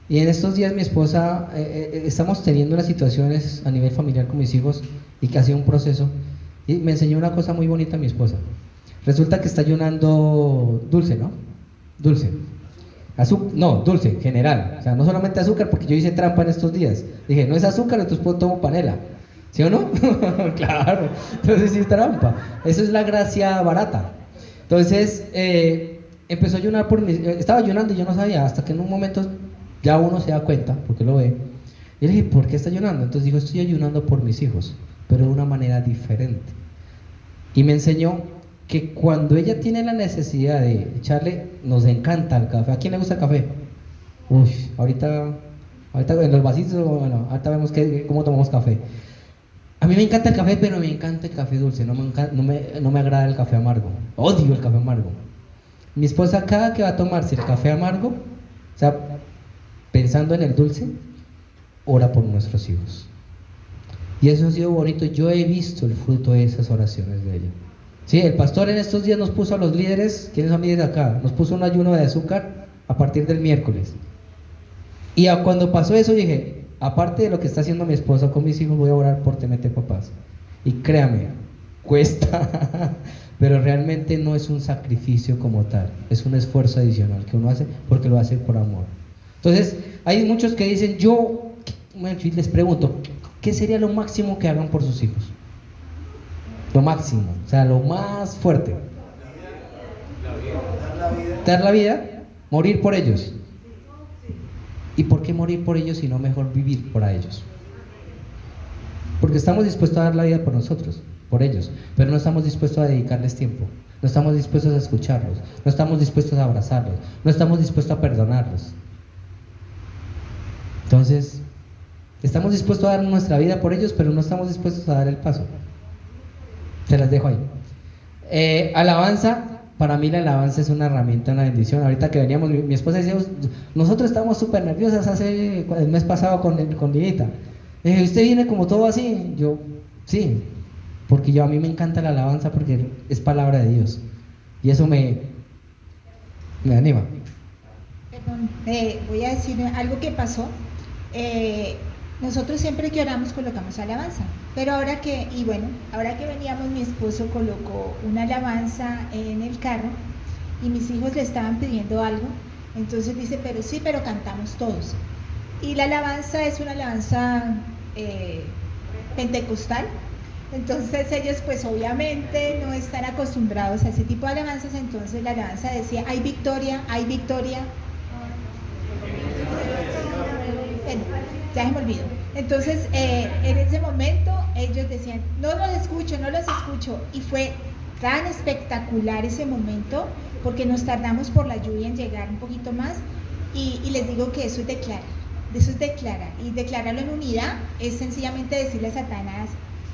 Y en estos días mi esposa, estamos teniendo unas situaciones a nivel familiar con mis hijos y que ha sido un proceso. Y me enseñó una cosa muy bonita mi esposa. Resulta que está ayunando Dulce, ¿no? Dulce. No, dulce, general. O sea, no solamente azúcar, porque yo hice trampa en estos días. Dije, no es azúcar, entonces tomo panela. ¿Sí o no? Claro, entonces sí es trampa. Eso es la gracia barata. Entonces, empezó a ayunar por mí. Estaba ayunando y yo no sabía, hasta que en un momento ya uno se da cuenta, porque lo ve. Y le dije, ¿por qué está ayunando? Entonces dijo, estoy ayunando por mis hijos, pero de una manera diferente. Y me enseñó que cuando ella tiene la necesidad de echarle, nos encanta el café. ¿A quién le gusta el café? Uy, ahorita en los vasitos, bueno, ahorita vemos cómo tomamos café. A mí me encanta el café, pero me encanta el café dulce, no me agrada el café amargo. Odio el café amargo. Mi esposa, cada que va a tomarse el café amargo, o sea, pensando en el dulce, ora por nuestros hijos. Y eso ha sido bonito. Yo he visto el fruto de esas oraciones de ella. Sí, el pastor en estos días nos puso a los líderes, ¿quiénes son líderes acá? Nos puso un ayuno de azúcar a partir del miércoles. Y cuando pasó eso dije, aparte de lo que está haciendo mi esposa con mis hijos, voy a orar por TMT Papás. Y créame, cuesta, pero realmente no es un sacrificio como tal, es un esfuerzo adicional que uno hace porque lo hace por amor. Entonces, hay muchos que dicen, les pregunto, ¿qué sería lo máximo que hagan por sus hijos? Lo máximo, o sea, lo más fuerte. Dar la vida, morir por ellos. ¿Y por qué morir por ellos y no mejor vivir por ellos? Porque estamos dispuestos a dar la vida por nosotros, por ellos, pero no estamos dispuestos a dedicarles tiempo, no estamos dispuestos a escucharlos, no estamos dispuestos a abrazarlos, no estamos dispuestos a perdonarlos. Entonces, estamos dispuestos a dar nuestra vida por ellos, pero no estamos dispuestos a dar el paso. Se las dejo ahí. Alabanza, para mí la alabanza es una herramienta, una bendición. Ahorita que veníamos, mi esposa decía, nosotros estábamos súper nerviosas el mes pasado con Dinita. ¿Usted viene como todo así? Yo, sí, porque a mí me encanta la alabanza porque es palabra de Dios. Y eso me anima. Perdón, voy a decir algo que pasó. Nosotros siempre que oramos colocamos alabanza, pero ahora que veníamos, mi esposo colocó una alabanza en el carro y mis hijos le estaban pidiendo algo, entonces dice, pero cantamos todos. Y la alabanza es una alabanza pentecostal, entonces ellos pues obviamente no están acostumbrados a ese tipo de alabanzas, entonces la alabanza decía, hay victoria, hay victoria. Ya se me olvidó. Entonces, en ese momento ellos decían, no los escucho, y fue tan espectacular ese momento, porque nos tardamos por la lluvia en llegar un poquito más, y les digo que eso es declarar, y declararlo en unidad es sencillamente decirle a Satanás,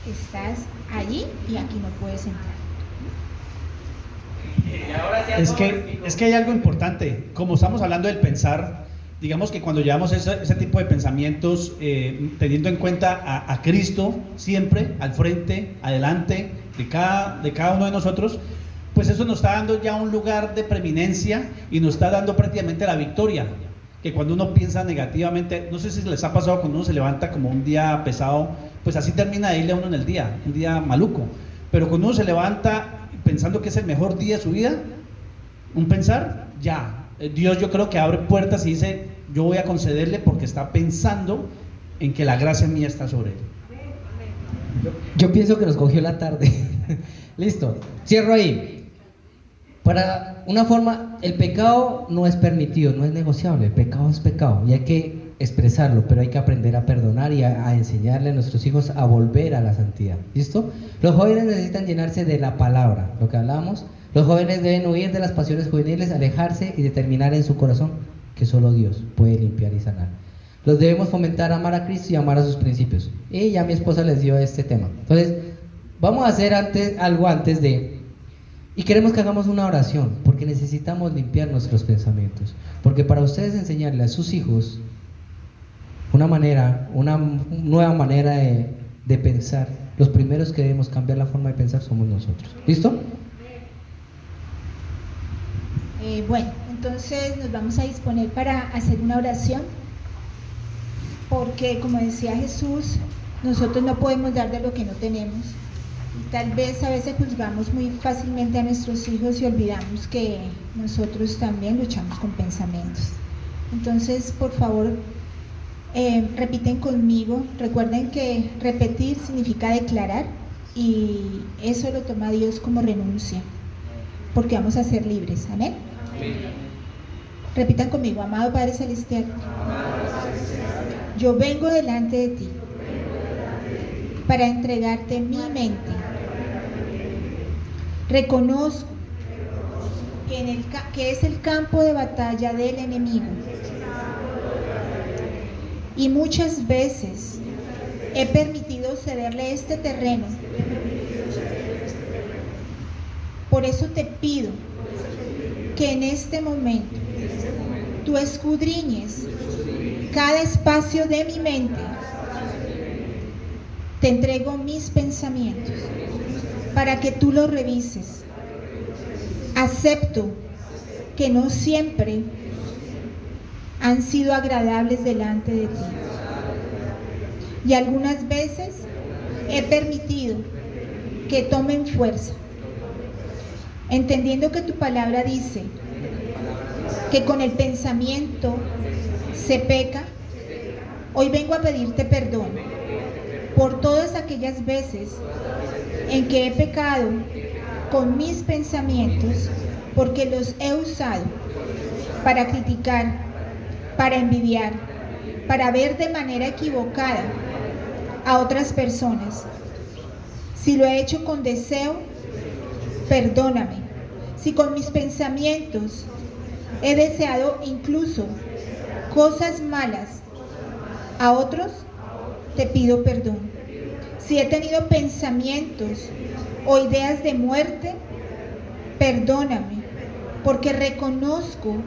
estás allí y aquí no puedes entrar. Es que hay algo importante, como estamos hablando del pensar. Digamos que cuando llevamos ese tipo de pensamientos, teniendo en cuenta a Cristo siempre al frente, adelante de cada uno de nosotros, pues eso nos está dando ya un lugar de preeminencia y nos está dando prácticamente la victoria. Que cuando uno piensa negativamente, no sé si les ha pasado cuando uno se levanta como un día pesado, pues así termina de irle a uno en el día, un día maluco. Pero cuando uno se levanta pensando que es el mejor día de su vida, un pensar, ya. Dios, yo creo que abre puertas y dice, yo voy a concederle porque está pensando en que la gracia mía está sobre él. Yo pienso que nos cogió la tarde. Listo, cierro ahí. Para una forma, el pecado no es permitido, no es negociable. El pecado es pecado y hay que expresarlo, pero hay que aprender a perdonar y a enseñarle a nuestros hijos a volver a la santidad. ¿Listo? Los jóvenes necesitan llenarse de la palabra, lo que hablamos. Los jóvenes deben huir de las pasiones juveniles, alejarse y determinar en su corazón que solo Dios puede limpiar y sanar. Los debemos fomentar a amar a Cristo y amar a sus principios. Y ya mi esposa les dio este tema. Entonces, vamos a hacer algo antes de... Y queremos que hagamos una oración, porque necesitamos limpiar nuestros pensamientos. Porque para ustedes enseñarle a sus hijos una nueva manera de pensar, los primeros que debemos cambiar la forma de pensar somos nosotros. ¿Listo? Bueno, entonces nos vamos a disponer para hacer una oración, porque como decía Jesús, nosotros no podemos dar de lo que no tenemos, Tal vez a veces juzgamos muy fácilmente a nuestros hijos y olvidamos que nosotros también luchamos con pensamientos. Entonces, por favor, repiten conmigo. Recuerden que repetir significa declarar y eso lo toma Dios como renuncia, porque vamos a ser libres. Amén. Repitan conmigo: amado Padre Celestial, yo vengo delante de ti para entregarte mi mente. Reconozco que es el campo de batalla del enemigo. Y muchas veces he permitido cederle este terreno. Por eso te pido que en este momento tú escudriñes cada espacio de mi mente. Te entrego mis pensamientos para que tú los revises. Acepto que no siempre han sido agradables delante de ti. Y algunas veces he permitido que tomen fuerza, entendiendo que tu palabra dice que con el pensamiento se peca. Hoy vengo a pedirte perdón por todas aquellas veces en que he pecado con mis pensamientos, porque los he usado para criticar, para envidiar, para ver de manera equivocada a otras personas. Si lo he hecho con deseo, perdóname. Si con mis pensamientos he deseado incluso cosas malas a otros, te pido perdón. Si he tenido pensamientos o ideas de muerte, perdóname, porque reconozco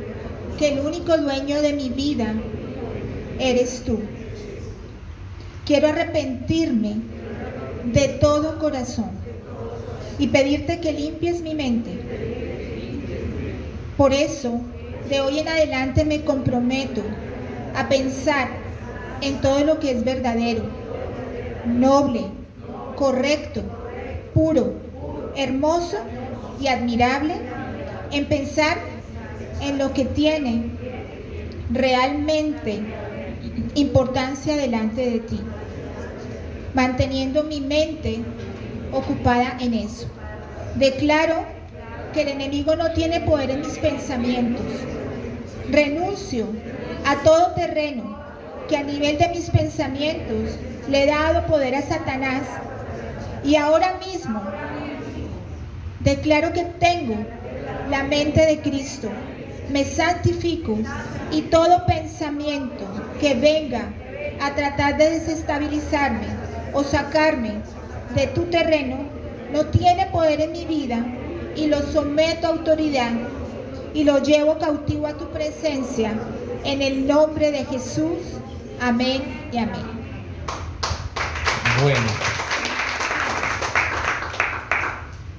que el único dueño de mi vida eres tú. Quiero arrepentirme de todo corazón y pedirte que limpies mi mente. Por eso, de hoy en adelante me comprometo a pensar en todo lo que es verdadero, noble, correcto, puro, hermoso y admirable, en pensar en lo que tiene realmente importancia delante de ti, manteniendo mi mente ocupada en eso. Declaro que el enemigo no tiene poder en mis pensamientos. Renuncio a todo terreno que a nivel de mis pensamientos le he dado poder a Satanás, y ahora mismo declaro que tengo la mente de Cristo. Me santifico y todo pensamiento que venga a tratar de desestabilizarme o sacarme de tu terreno no tiene poder en mi vida, y lo someto a autoridad y lo llevo cautivo a tu presencia en el nombre de Jesús. Amén y amén. Bueno.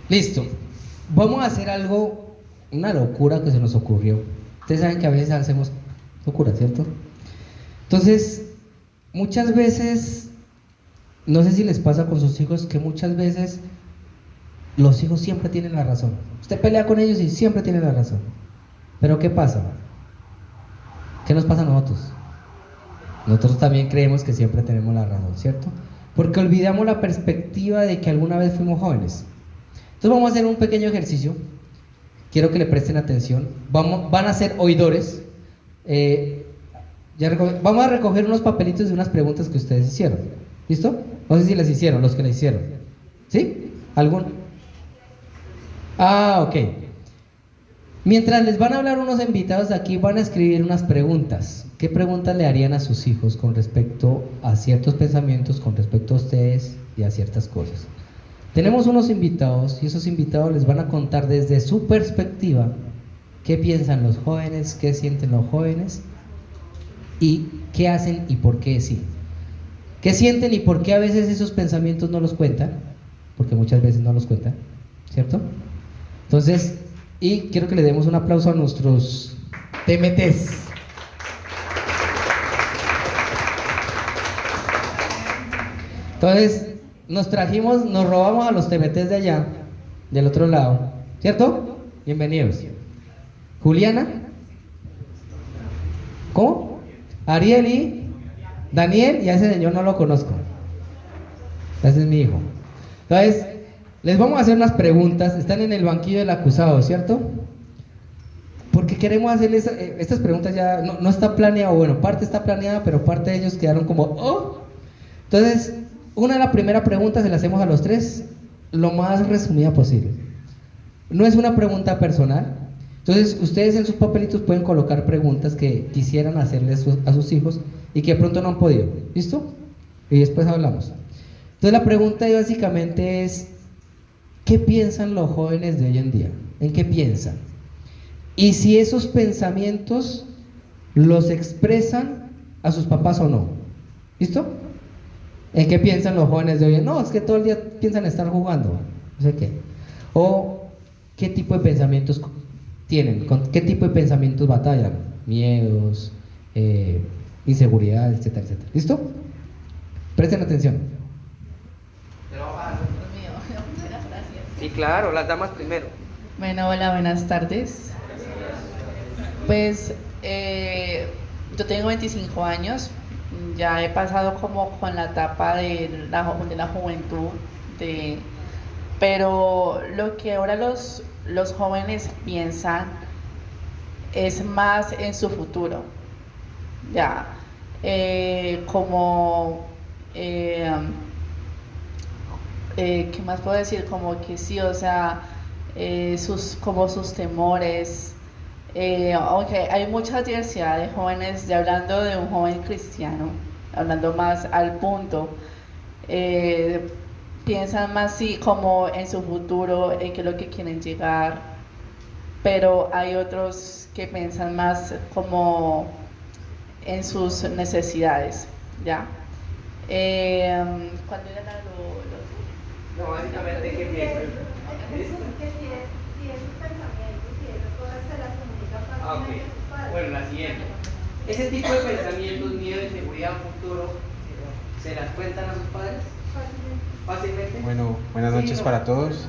Listo. Vamos a hacer algo, una locura que se nos ocurrió. Ustedes saben que a veces hacemos locura, ¿cierto? Entonces, muchas veces, no sé si les pasa con sus hijos, que muchas veces los hijos siempre tienen la razón. Usted pelea con ellos y siempre tienen la razón. Pero ¿qué pasa? ¿Qué nos pasa a nosotros? Nosotros también creemos que siempre tenemos la razón, ¿cierto? Porque olvidamos la perspectiva de que alguna vez fuimos jóvenes. Entonces vamos a hacer un pequeño ejercicio. Quiero que le presten atención. Van a ser oidores. Vamos a recoger unos papelitos de unas preguntas que ustedes hicieron. ¿Listo? No sé si las hicieron, los que las hicieron. ¿Sí? ¿Algún? Ok. Mientras les van a hablar unos invitados aquí, van a escribir unas preguntas. ¿Qué preguntas le harían a sus hijos con respecto a ciertos pensamientos, con respecto a ustedes y a ciertas cosas? Tenemos unos invitados y esos invitados les van a contar desde su perspectiva qué piensan los jóvenes, qué sienten los jóvenes y qué hacen y por qué sí. ¿Qué sienten y por qué a veces esos pensamientos no los cuentan? Porque muchas veces no los cuentan, ¿cierto? Entonces, y quiero que le demos un aplauso a nuestros TMTs. Entonces, nos trajimos, nos robamos a los TBTs de allá, del otro lado, ¿cierto? Bienvenidos. Juliana. ¿Cómo? Ariel y Daniel, y a ese señor no lo conozco. Ese es mi hijo. Entonces, les vamos a hacer unas preguntas. Están en el banquillo del acusado, ¿cierto? Porque queremos hacerles estas preguntas ya, no está planeado, bueno, parte está planeada, pero parte de ellos quedaron como, oh. Entonces, la primera pregunta se la hacemos a los tres, lo más resumida posible. No es una pregunta personal. Entonces, ustedes en sus papelitos pueden colocar preguntas que quisieran hacerles a sus hijos y que de pronto no han podido. ¿Listo? Y después hablamos. Entonces, la pregunta básicamente es, ¿qué piensan los jóvenes de hoy en día? ¿En qué piensan? Y si esos pensamientos los expresan a sus papás o no. ¿Listo? ¿En qué piensan los jóvenes de hoy? No, es que todo el día piensan estar jugando. No sé qué. O qué tipo de pensamientos tienen, con qué tipo de pensamientos batallan. Miedos, inseguridad, etcétera, etcétera. ¿Listo? Presten atención. Buenas gracias. Sí, claro, las damas primero. Bueno, hola, buenas tardes. Pues yo tengo 25 años, ya he pasado como con la etapa de la juventud, pero lo que ahora los jóvenes piensan es más en su futuro, ya, ¿qué más puedo decir? Como que sí, o sea, sus temores. Aunque hay mucha diversidad de jóvenes, ya hablando de un joven cristiano, hablando más al punto, piensan más sí como en su futuro, en qué es lo que quieren llegar, pero hay otros que piensan más como en sus necesidades, ¿ya? ¿Cuándo era No, básicamente, ¿qué piensan? Si esos pensamientos y esas cosas se las comunican fácilmente a sus padres. Bueno, la siguiente. Ese tipo de pensamientos, miedo, inseguridad, futuro, ¿se las cuentan a sus padres? Fácilmente. Bueno, buenas noches para todos.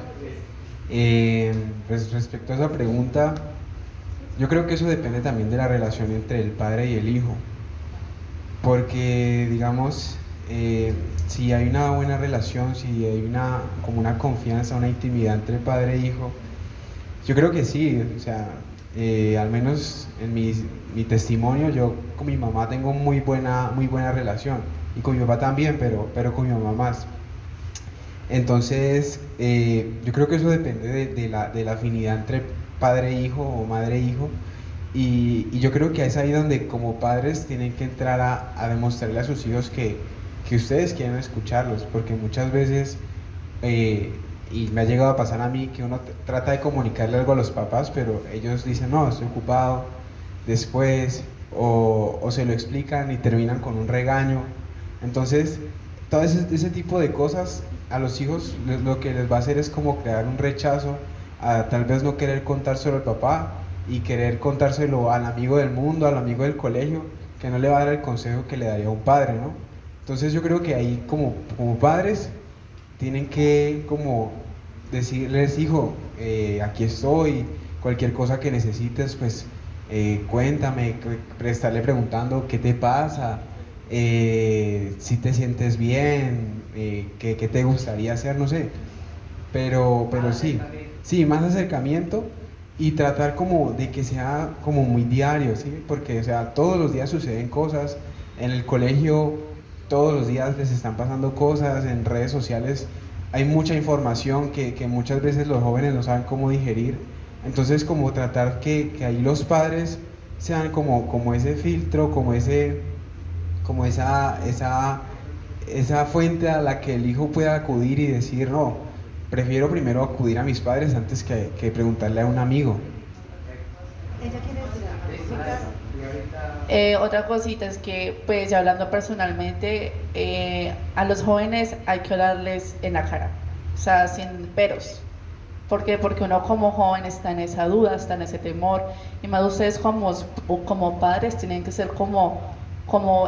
Pues respecto a esa pregunta, yo creo que eso depende también de la relación entre el padre y el hijo. Porque, digamos, si hay una buena relación, si hay como una confianza, una intimidad entre padre e hijo, yo creo que sí, o sea, al menos en mi testimonio, yo con mi mamá tengo muy buena relación, y con mi papá también, pero con mi mamá más. Entonces, yo creo que eso depende de la afinidad entre padre e hijo o madre e hijo, y yo creo que es ahí donde como padres tienen que entrar a demostrarle a sus hijos que ustedes quieren escucharlos, porque muchas veces, y me ha llegado a pasar a mí, que uno trata de comunicarle algo a los papás, pero ellos dicen, no, estoy ocupado, después, o se lo explican y terminan con un regaño. Entonces, todo ese tipo de cosas a los hijos lo que les va a hacer es como crear un rechazo a tal vez no querer contárselo al papá y querer contárselo al amigo del mundo, al amigo del colegio, que no le va a dar el consejo que le daría un padre, ¿no? Entonces yo creo que ahí como padres tienen que como decirles, hijo, aquí estoy, cualquier cosa que necesites, pues cuéntame, estarle preguntando qué te pasa, si te sientes bien, qué te gustaría hacer, no sé, pero sí, más acercamiento y tratar como de que sea como muy diario, ¿sí? Porque, o sea, todos los días suceden cosas, en el colegio todos los días les están pasando cosas, en redes sociales hay mucha información que muchas veces los jóvenes no saben cómo digerir, entonces como tratar que ahí los padres sean como ese filtro, como esa fuente a la que el hijo pueda acudir y decir, no, prefiero primero acudir a mis padres antes que preguntarle a un amigo. Ella quiere decir algo. Otra cosita es que, pues ya hablando personalmente, a los jóvenes hay que hablarles en la cara, o sea, sin peros. ¿Por qué? Porque uno como joven está en esa duda, está en ese temor, y más ustedes como padres tienen que ser como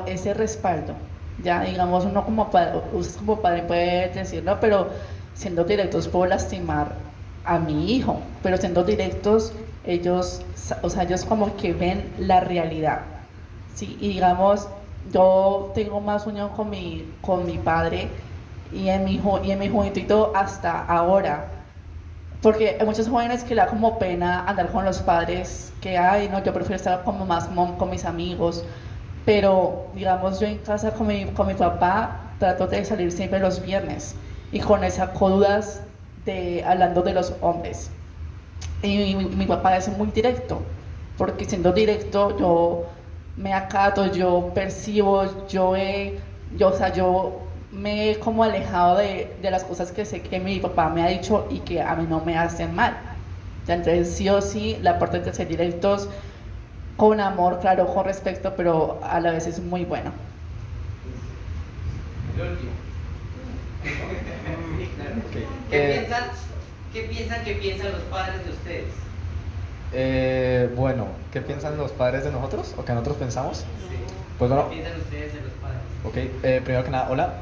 ese respaldo, Ya, digamos, uno como padre, usted como padre puede decir, no, pero siendo directos puedo lastimar a mi hijo, pero siendo directos, ellos, o sea, ellos como que ven la realidad, ¿sí? Y digamos, yo tengo más unión con mi padre y en mi juventud hasta ahora. Porque hay muchos jóvenes que le da como pena andar con los padres, que, ay, no, yo prefiero estar como más con mis amigos. Pero, digamos, yo en casa con mi papá trato de salir siempre los viernes. Y con él saco dudas hablando de los hombres. Y mi papá es muy directo. Porque siendo directo, yo me acato, yo percibo, o sea, yo me he como alejado de las cosas que sé que mi papá me ha dicho y que a mí no me hacen mal. Entonces, sí o sí, la parte de ser directos, con amor, claro, con respeto, pero a la vez es muy bueno. ¿Qué piensan los padres de ustedes? Bueno, ¿qué piensan los padres de nosotros o que nosotros pensamos? Sí. Pues bueno, ¿Qué piensan ustedes de los padres? ok, primero que nada, hola,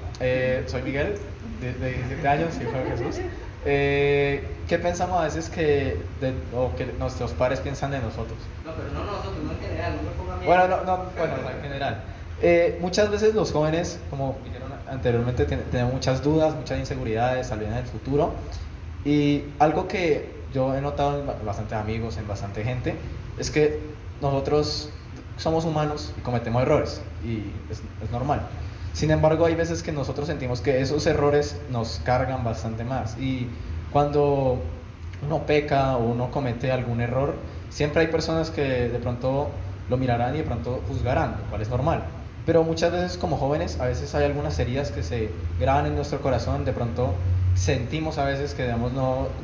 soy Miguel, de 17 años, hijo de Jesús. ¿Qué pensamos a veces que nuestros padres piensan de nosotros? No, pero no nosotros, no en general, no me pongan miedo. Bueno, bueno, en general. Muchas veces los jóvenes, como dijeron anteriormente, tenemos muchas dudas, muchas inseguridades, tal vez en el futuro. Y algo que yo he notado en bastantes amigos, en bastante gente, es que nosotros somos humanos y cometemos errores, y es normal. Sin embargo, hay veces que nosotros sentimos que esos errores nos cargan bastante más. Y cuando uno peca o uno comete algún error, siempre hay personas que de pronto lo mirarán y de pronto juzgarán, lo cual es normal. Pero muchas veces como jóvenes, a veces hay algunas heridas que se graban en nuestro corazón. De pronto sentimos a veces que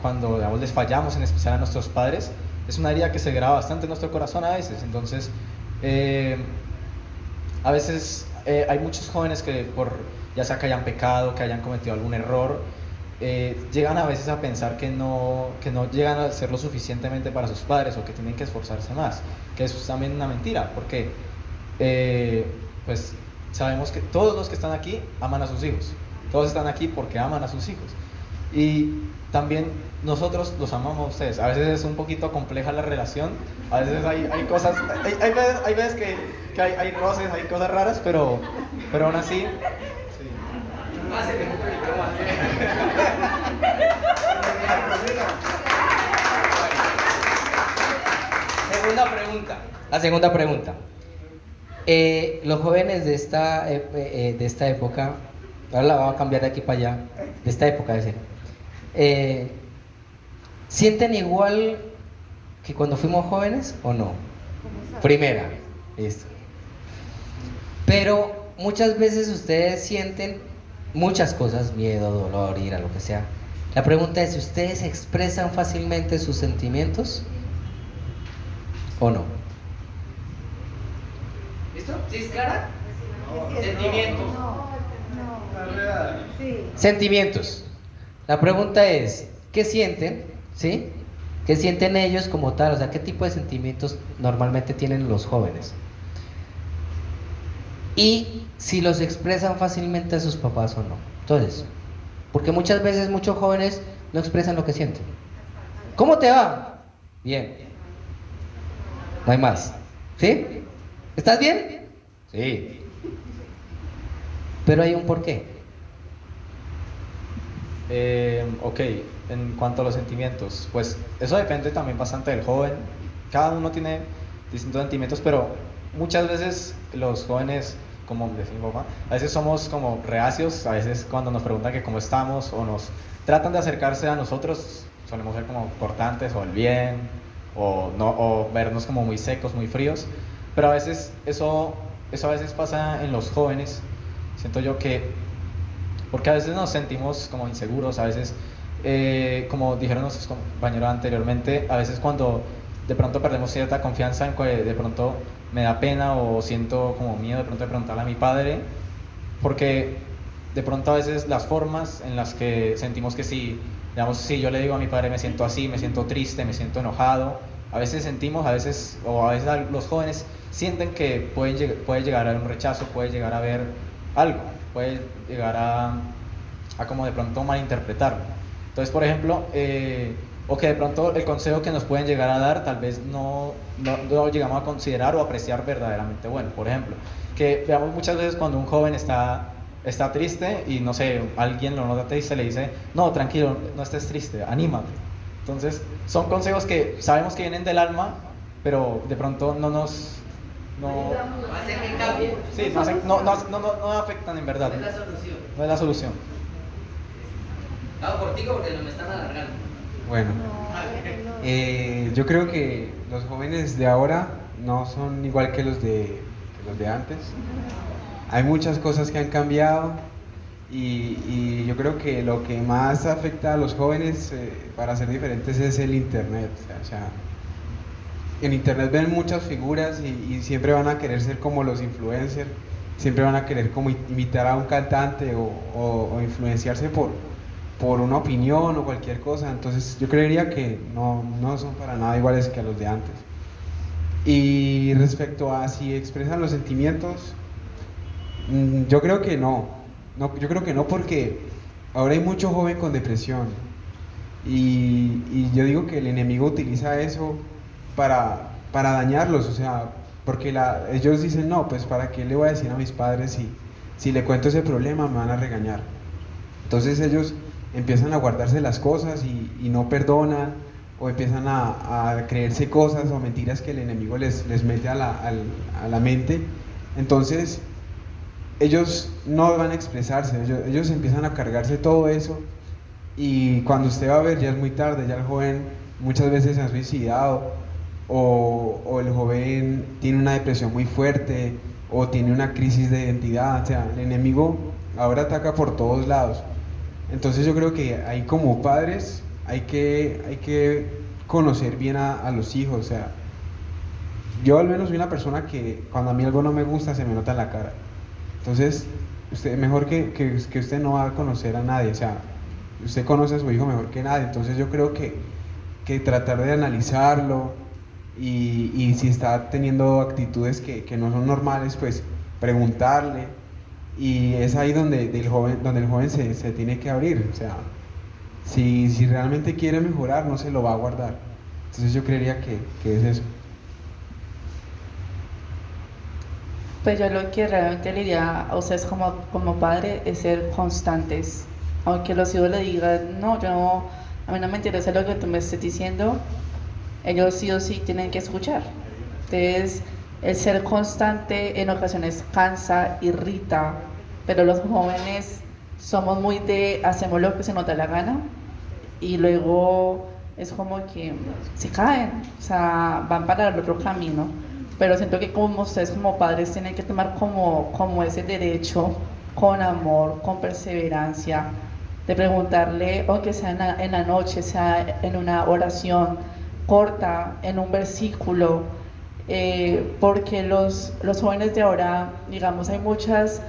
cuando les fallamos, en especial a nuestros padres, es una herida que se graba bastante en nuestro corazón a veces. Entonces, a veces hay muchos jóvenes que ya sea que hayan pecado, que hayan cometido algún error, llegan a veces a pensar que no llegan a ser lo suficientemente para sus padres, o que tienen que esforzarse más, que es también una mentira, porque pues sabemos que todos los que están aquí aman a sus hijos, todos están aquí porque aman a sus hijos, y también nosotros los amamos a ustedes. A veces es un poquito compleja la relación, a veces hay cosas, hay veces que hay roces, hay cosas raras, pero aún así, sí. Segunda pregunta. La segunda pregunta. Los jóvenes de esta época, ahora la vamos a cambiar de aquí para allá, de esta época, es decir, ¿sienten igual que cuando fuimos jóvenes o no? Primera, listo. Pero muchas veces ustedes sienten muchas cosas, miedo, dolor, ira, lo que sea. La pregunta es, ¿ustedes expresan fácilmente sus sentimientos o no? ¿Listo? ¿Sí es clara? No. Sentimientos. No. Sí. Sentimientos. La pregunta es, ¿qué sienten? ¿Sí? ¿Qué sienten ellos como tal? O sea, ¿qué tipo de sentimientos normalmente tienen los jóvenes? Y si los expresan fácilmente a sus papás o no. Entonces, porque muchas veces muchos jóvenes no expresan lo que sienten. ¿Cómo te va? Bien. No hay más. ¿Sí? ¿Estás bien? Sí. Pero hay un porqué. Ok, en cuanto a los sentimientos, pues eso depende también bastante del joven. Cada uno tiene distintos sentimientos, pero muchas veces los jóvenes, como decía mi papá, a veces somos como reacios. A veces cuando nos preguntan que cómo estamos o nos tratan de acercarse a nosotros, solemos ser como cortantes o el bien, o no, o vernos como muy secos, muy fríos. Pero a veces eso a veces pasa en los jóvenes. Siento yo que porque a veces nos sentimos como inseguros, a veces, como dijeron nuestros compañeros anteriormente, a veces cuando de pronto perdemos cierta confianza, en que de pronto me da pena o siento como miedo de pronto de preguntarle a mi padre, porque de pronto a veces las formas en las que sentimos que si yo le digo a mi padre me siento así, me siento triste, me siento enojado, a veces sentimos, a veces los jóvenes sienten que puede llegar a haber un rechazo, puede llegar a haber algo, puede llegar a como de pronto malinterpretarlo. Entonces, por ejemplo, o que de pronto el consejo que nos pueden llegar a dar tal vez no lo llegamos a considerar o apreciar verdaderamente bueno. Por ejemplo, que veamos muchas veces cuando un joven está triste y no sé, alguien lo nota triste, le dice, no, tranquilo, no estés triste, anímate. Entonces, son consejos que sabemos que vienen del alma, pero de pronto no nos... No hace que cambie. Sí, no afectan en verdad. No es la solución. No es la solución. Hago cortico porque no me están alargando. Bueno, yo creo que los jóvenes de ahora no son igual que los de antes. Hay muchas cosas que han cambiado y yo creo que lo que más afecta a los jóvenes para ser diferentes es el internet. O sea, en internet ven muchas figuras y siempre van a querer ser como los influencers, siempre van a querer como imitar a un cantante o influenciarse por una opinión o cualquier cosa. Entonces yo creería que no son para nada iguales que a los de antes. Y respecto a si expresan los sentimientos, yo creo que no, yo creo que no, porque ahora hay mucho joven con depresión y yo digo que el enemigo utiliza eso para dañarlos, o sea, porque ellos dicen, no, pues para qué le voy a decir a mis padres si le cuento ese problema me van a regañar. Entonces ellos empiezan a guardarse las cosas y no perdonan, o empiezan a creerse cosas o mentiras que el enemigo les mete a la mente. Entonces ellos no van a expresarse, ellos empiezan a cargarse todo eso, y cuando usted va a ver ya es muy tarde, ya el joven muchas veces se ha suicidado, o el joven tiene una depresión muy fuerte, o tiene una crisis de identidad. O sea, el enemigo ahora ataca por todos lados. Entonces yo creo que ahí como padres hay que conocer bien a los hijos. O sea, yo al menos soy una persona que cuando a mí algo no me gusta se me nota en la cara. Entonces, mejor que usted no va a conocer a nadie. O sea, usted conoce a su hijo mejor que nadie. Entonces yo creo que tratar de analizarlo, y si está teniendo actitudes que no son normales, pues preguntarle. Y es ahí donde el joven se tiene que abrir. O sea, si realmente quiere mejorar, no se lo va a guardar. Entonces yo creería que es eso. Pues yo lo que realmente le diría a ustedes como padre es ser constantes. Aunque los hijos le digan, no, a mí no me interesa lo que tú me estés diciendo, ellos sí o sí tienen que escuchar. Entonces, el ser constante en ocasiones cansa, irrita, pero los jóvenes somos muy hacemos lo que se nos da la gana, y luego es como que se caen, o sea, van para el otro camino. Pero siento que como ustedes como padres tienen que tomar como ese derecho, con amor, con perseverancia, de preguntarle, aunque sea en la noche, sea en una oración corta, en un versículo, porque los jóvenes de ahora, digamos, hay muchas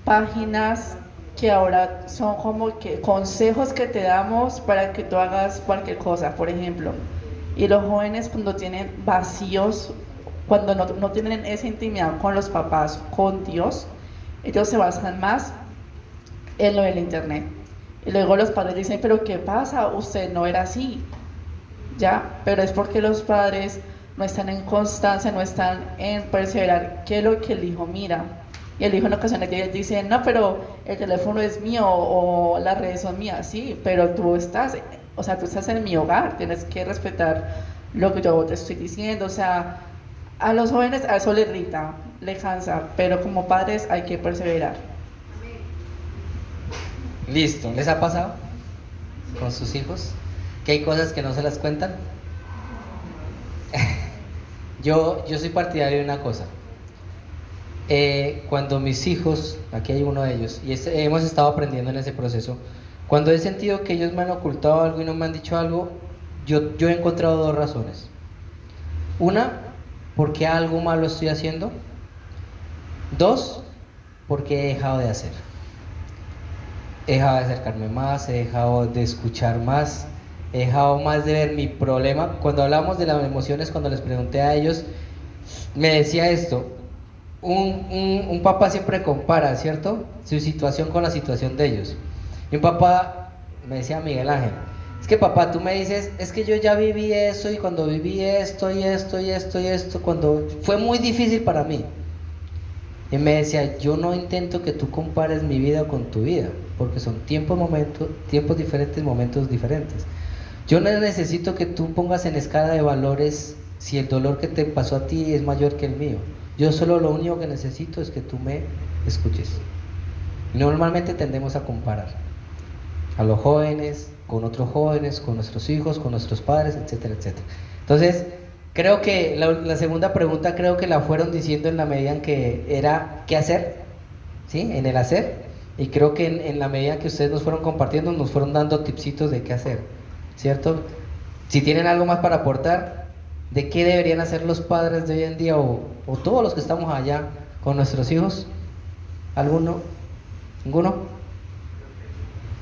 páginas que ahora son como que consejos que te damos para que tú hagas cualquier cosa, por ejemplo. Y los jóvenes, cuando tienen vacíos, cuando no tienen esa intimidad con los papás, con Dios, ellos se basan más en lo del internet. Y luego los padres dicen, pero ¿qué pasa? Usted no era así. Ya, pero es porque los padres no están en constancia, no están en perseverar qué es lo que el hijo mira. Y el hijo en ocasiones dice, no, pero el teléfono es mío o las redes son mías. Sí, pero tú estás en mi hogar, tienes que respetar lo que yo te estoy diciendo. O sea, a los jóvenes a eso les irrita, les cansa, pero como padres hay que perseverar. Listo, ¿les ha pasado con sus hijos que hay cosas que no se las cuentan? Yo soy partidario de una cosa. Cuando mis hijos, aquí hay uno de ellos, y hemos estado aprendiendo en ese proceso, cuando he sentido que ellos me han ocultado algo y no me han dicho algo, yo he encontrado dos razones. Una, porque algo malo estoy haciendo. Dos, porque he dejado de hacer. He dejado de acercarme más, he dejado de escuchar más, he dejado más de ver mi problema. Cuando hablamos de las emociones, cuando les pregunté a ellos, me decía esto: un papá siempre compara, ¿cierto? Su situación con la situación de ellos. Y un papá, me decía Miguel Ángel, es que papá, tú me dices, es que yo ya viví eso y cuando viví esto y esto y esto y esto, cuando fue muy difícil para mí. Y me decía, yo no intento que tú compares mi vida con tu vida, porque son tiempos diferentes, momentos diferentes. Yo no necesito que tú pongas en escala de valores si el dolor que te pasó a ti es mayor que el mío. Yo solo lo único que necesito es que tú me escuches. Normalmente tendemos a comparar a los jóvenes con otros jóvenes, con nuestros hijos, con nuestros padres, etcétera, etcétera. Entonces, creo que la segunda pregunta creo que la fueron diciendo en la medida en que era ¿qué hacer? ¿Sí? En el hacer. Y creo que en la medida que ustedes nos fueron compartiendo, nos fueron dando tipsitos de qué hacer, ¿cierto? Si tienen algo más para aportar, ¿de qué deberían hacer los padres de hoy en día o todos los que estamos allá con nuestros hijos? ¿Alguno? ¿Ninguno?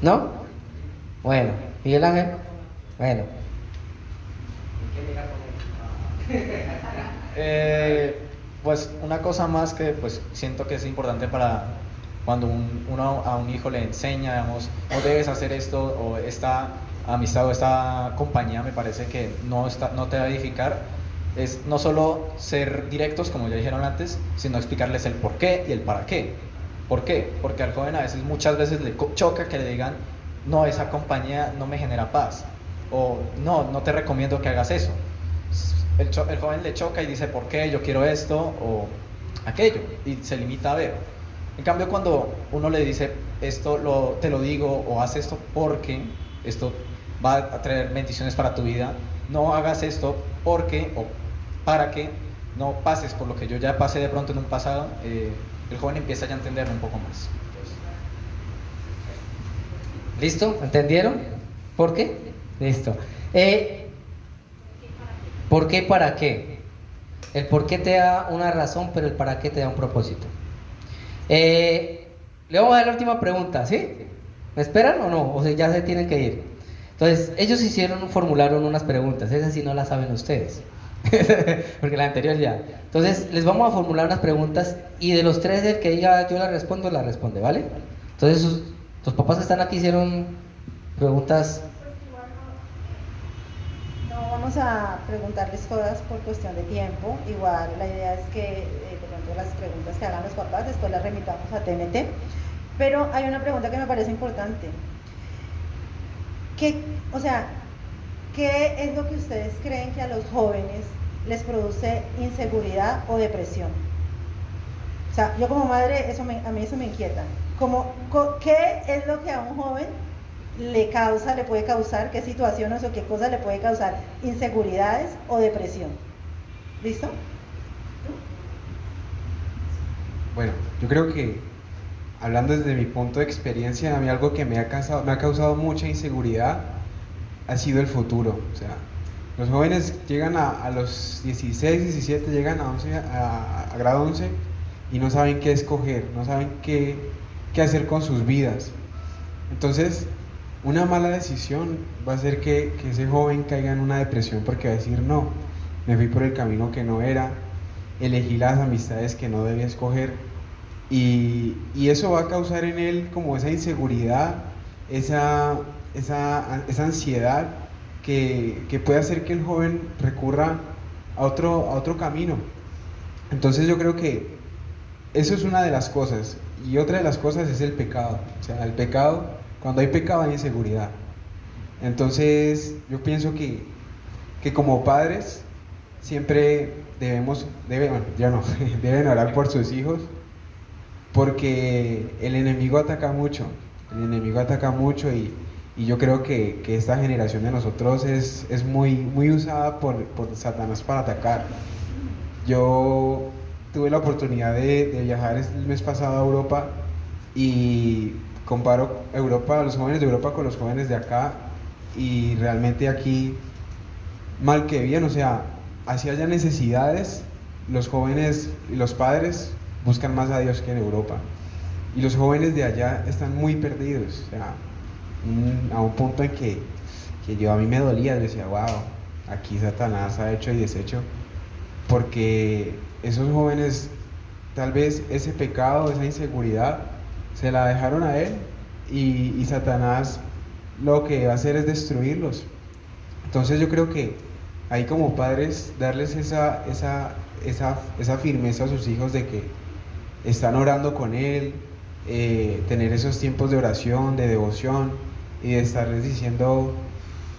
¿No? Bueno, Miguel Ángel. Bueno. Pues una cosa más que pues siento que es importante para cuando uno a un hijo le enseña, digamos, no debes hacer esto o esta amistad o esta compañía me parece que no te va a edificar, es no solo ser directos como ya dijeron antes, sino explicarles el por qué y el para qué. ¿Por qué? Porque al joven a veces, muchas veces le choca que le digan, no, esa compañía no me genera paz, o no te recomiendo que hagas eso. El joven le choca y dice, ¿por qué? Yo quiero esto o aquello, y se limita a ver. En cambio, cuando uno le dice, te lo digo, o haz esto porque esto va a traer bendiciones para tu vida, no hagas esto porque o para que no pases por lo que yo ya pasé de pronto en un pasado, el joven empieza ya a entenderlo un poco más. ¿Listo? ¿Entendieron? ¿Por qué? Listo. ¿Por qué y para qué? El por qué te da una razón, pero el para qué te da un propósito. Le vamos a dar la última pregunta, ¿sí? ¿Me esperan o no? O sea, ya se tienen que ir. Entonces, ellos formularon unas preguntas, esas sí no las saben ustedes. Porque la anterior ya. Entonces, les vamos a formular unas preguntas y de los tres, el que diga yo la responde, ¿vale? Entonces, los papás que están aquí hicieron preguntas. No vamos a preguntarles todas por cuestión de tiempo. Igual la idea es que de pronto las preguntas que hagan los papás después las remitamos a TNT. Pero hay una pregunta que me parece importante. ¿Qué es lo que ustedes creen que a los jóvenes les produce inseguridad o depresión? O sea, yo como madre, a mí eso me inquieta. ¿Qué es lo que a un joven le puede causar, qué situaciones o qué cosas le puede causar inseguridades o depresión? ¿Listo? Bueno, yo creo que, hablando desde mi punto de experiencia, a mí algo que me ha causado mucha inseguridad ha sido el futuro. O sea, los jóvenes llegan a los 16, 17, llegan a grado 11 y no saben qué escoger, no saben qué hacer con sus vidas. Entonces, una mala decisión va a hacer que ese joven caiga en una depresión porque va a decir, no, me fui por el camino que no era, elegí las amistades que no debía escoger, y eso va a causar en él como esa inseguridad, esa ansiedad que puede hacer que el joven recurra a otro camino. Entonces yo creo que eso es una de las cosas, y otra de las cosas es el pecado. O sea, el pecado, cuando hay pecado hay inseguridad. Entonces yo pienso que como padres siempre deben orar por sus hijos, porque el enemigo ataca mucho, y yo creo que esta generación de nosotros es muy usada por Satanás para atacar. Yo tuve la oportunidad de viajar el mes pasado a Europa y comparo los jóvenes de Europa con los jóvenes de acá, y realmente aquí, mal que bien, o sea, así haya necesidades, los jóvenes y los padres buscan más a Dios que en Europa, y los jóvenes de allá están muy perdidos. O sea, a un punto en que a mí me dolía, decía, wow, aquí Satanás ha hecho y deshecho, porque esos jóvenes tal vez ese pecado, esa inseguridad, se la dejaron a él y Satanás lo que va a hacer es destruirlos. Entonces yo creo que ahí como padres darles esa firmeza a sus hijos de que están orando con él, tener esos tiempos de oración, de devoción y de estarles diciendo,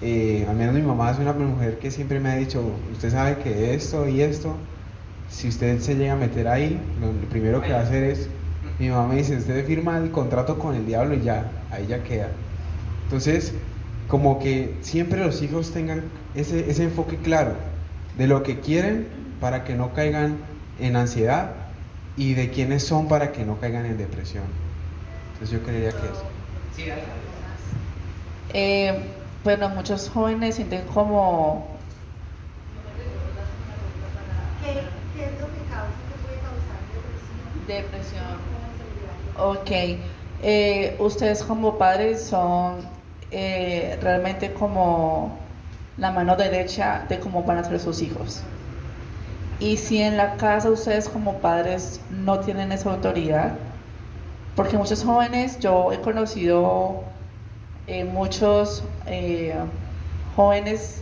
al menos mi mamá es una mujer que siempre me ha dicho, usted sabe que esto y esto, si usted se llega a meter ahí, lo primero que va a hacer es, mi mamá me dice, usted firma el contrato con el diablo y ya, ahí ya queda. Entonces, como que siempre los hijos tengan ese enfoque claro de lo que quieren para que no caigan en ansiedad y de quiénes son para que no caigan en depresión. Entonces yo creería que eso. Sí, Bueno, muchos jóvenes sienten como... ¿Qué es lo que causa, qué puede causar depresión? Depresión. Ok. Ustedes como padres son realmente como la mano derecha de cómo van a ser sus hijos. Y si en la casa ustedes como padres no tienen esa autoridad, porque muchos jóvenes, yo he conocido muchos jóvenes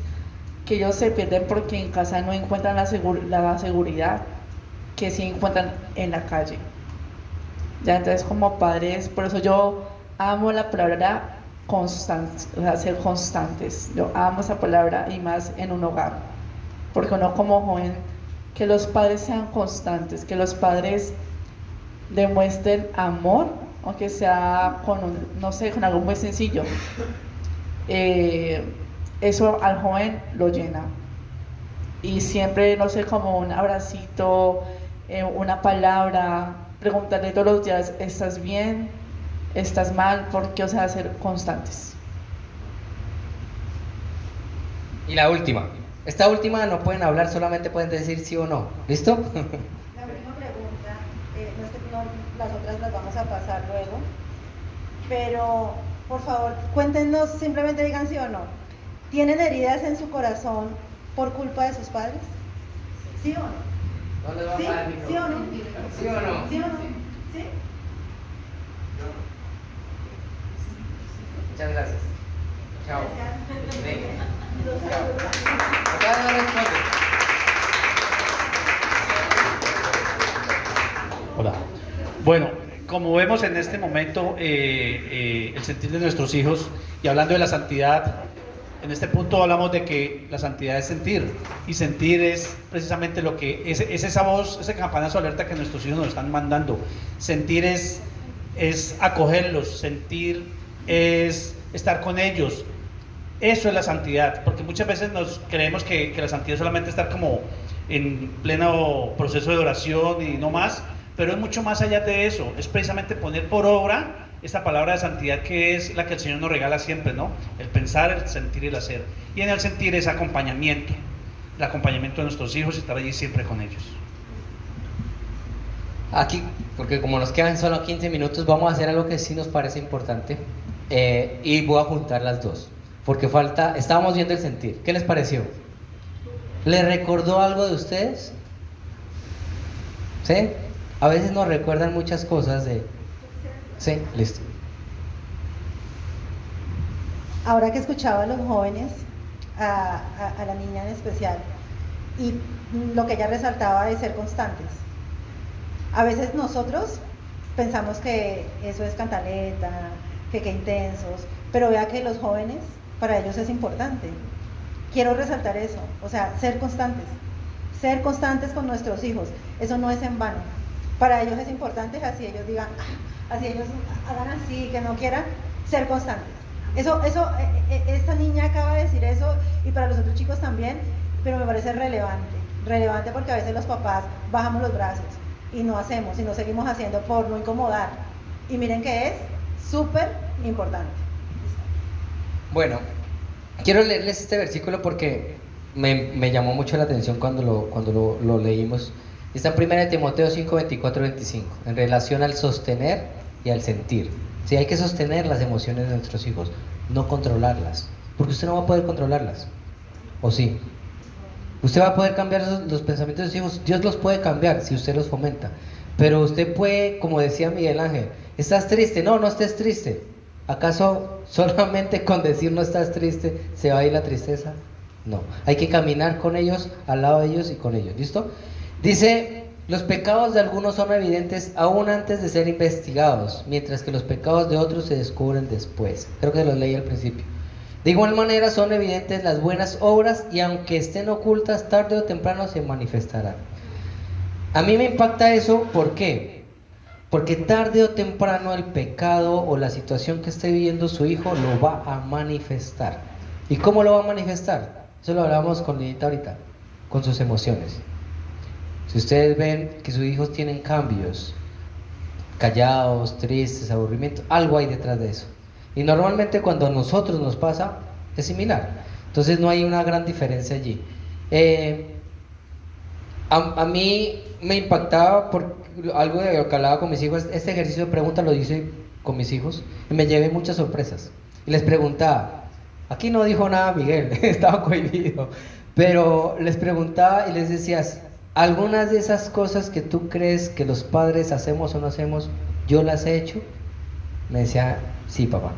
que ellos se pierden porque en casa no encuentran la seguridad que sí encuentran en la calle. Ya, entonces como padres, por eso yo amo la palabra constante, o sea, ser constantes. Yo amo esa palabra y más en un hogar, porque uno como joven, que los padres sean constantes, que los padres demuestren amor, aunque sea con no sé, con algo muy sencillo. Eso al joven lo llena. Y siempre, no sé, como un abracito, una palabra, preguntarle todos los días, ¿estás bien? ¿Estás mal? Porque, o sea, ser constantes. Y la última. Esta última no pueden hablar, solamente pueden decir sí o no. ¿Listo? La última pregunta, las otras las vamos a pasar luego, pero por favor, cuéntenos, simplemente digan sí o no. ¿Tienen heridas en su corazón por culpa de sus padres? ¿Sí o no? ¿Dónde va ¿Sí? a parar el ¿Sí o no? micrófono? ¿Sí o no? ¿Sí o no? ¿Sí? Muchas gracias. Chao. Gracias. Venga. Chao. Acá no responde. Hola. Bueno, como vemos en este momento el sentir de nuestros hijos y hablando de la santidad, en este punto hablamos de que la santidad es sentir y sentir es precisamente lo que es esa voz, ese campanazo de alerta que nuestros hijos nos están mandando. Sentir es acogerlos, sentir es estar con ellos. Eso es la santidad, porque muchas veces nos creemos que la santidad es solamente estar como en pleno proceso de oración y no más, pero es mucho más allá de eso, es precisamente poner por obra esta palabra de santidad que es la que el Señor nos regala siempre, ¿no? El pensar, el sentir y el hacer. Y en el sentir es acompañamiento, el acompañamiento de nuestros hijos y estar allí siempre con ellos. Aquí, porque como nos quedan solo 15 minutos, vamos a hacer algo que sí nos parece importante y voy a juntar las dos, porque estábamos viendo el sentir. ¿Qué les pareció? ¿Les recordó algo de ustedes? ¿Sí? A veces nos recuerdan muchas cosas de... Sí, listo. Ahora que escuchaba a los jóvenes, a la niña en especial, y lo que ella resaltaba de ser constantes. A veces nosotros pensamos que eso es cantaleta, que qué intensos, pero vea que los jóvenes, para ellos es importante. Quiero resaltar eso, o sea, ser constantes con nuestros hijos, eso no es en vano. Para ellos es importante, así ellos digan, así ellos hagan así, que no quieran, ser constantes. Esta niña acaba de decir eso y para los otros chicos también, pero me parece relevante porque a veces los papás bajamos los brazos y no hacemos y no seguimos haciendo por no incomodar. Y miren que es súper importante. Bueno, quiero leerles este versículo porque me llamó mucho la atención cuando lo leímos. Está en 1 Timoteo 5, 24, 25, en relación al sostener y al sentir. Sí, hay que sostener las emociones de nuestros hijos, no controlarlas, porque usted no va a poder controlarlas, ¿o sí? Usted va a poder cambiar los pensamientos de sus hijos, Dios los puede cambiar si usted los fomenta, Pero usted puede, como decía Miguel Ángel, ¿estás triste? No, no estés triste. ¿Acaso solamente con decir no estás triste se va a ir la tristeza? No, hay que caminar con ellos, al lado de ellos y con ellos, ¿listo? Dice, los pecados de algunos son evidentes aún antes de ser investigados, mientras que los pecados de otros se descubren después. Creo que los leí al principio. De igual manera son evidentes las buenas obras y aunque estén ocultas, tarde o temprano se manifestarán. A mí me impacta eso, ¿por qué? Porque tarde o temprano el pecado o la situación que esté viviendo su hijo lo va a manifestar. ¿Y cómo lo va a manifestar? Eso lo hablamos con Lidita ahorita, con sus emociones. Si ustedes ven que sus hijos tienen cambios, callados, tristes, aburrimiento, algo hay detrás de eso. Y normalmente cuando a nosotros nos pasa, es similar. Entonces no hay una gran diferencia allí. A mí me impactaba por algo de lo que hablaba con mis hijos. Este ejercicio de pregunta lo hice con mis hijos y me llevé muchas sorpresas. Y les preguntaba, aquí no dijo nada Miguel, estaba cohibido, pero les preguntaba y les decías, algunas de esas cosas que tú crees que los padres hacemos o no hacemos, ¿yo las he hecho? Me decía, sí, papá.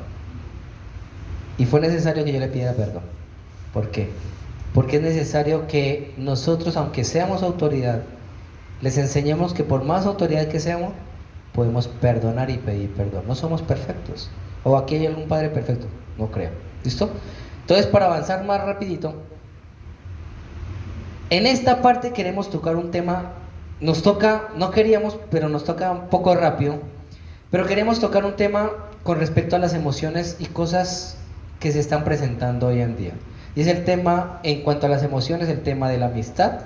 Y fue necesario que yo le pidiera perdón. ¿Por qué? Porque es necesario que nosotros, aunque seamos autoridad, les enseñemos que por más autoridad que seamos, podemos perdonar y pedir perdón. No somos perfectos. ¿O aquí hay algún padre perfecto? No creo. ¿Listo? Entonces, para avanzar más rapidito, en esta parte queremos tocar un tema, nos toca, no queríamos, pero nos toca un poco rápido, pero queremos tocar un tema con respecto a las emociones y cosas que se están presentando hoy en día. Y es el tema, en cuanto a las emociones, el tema de la amistad,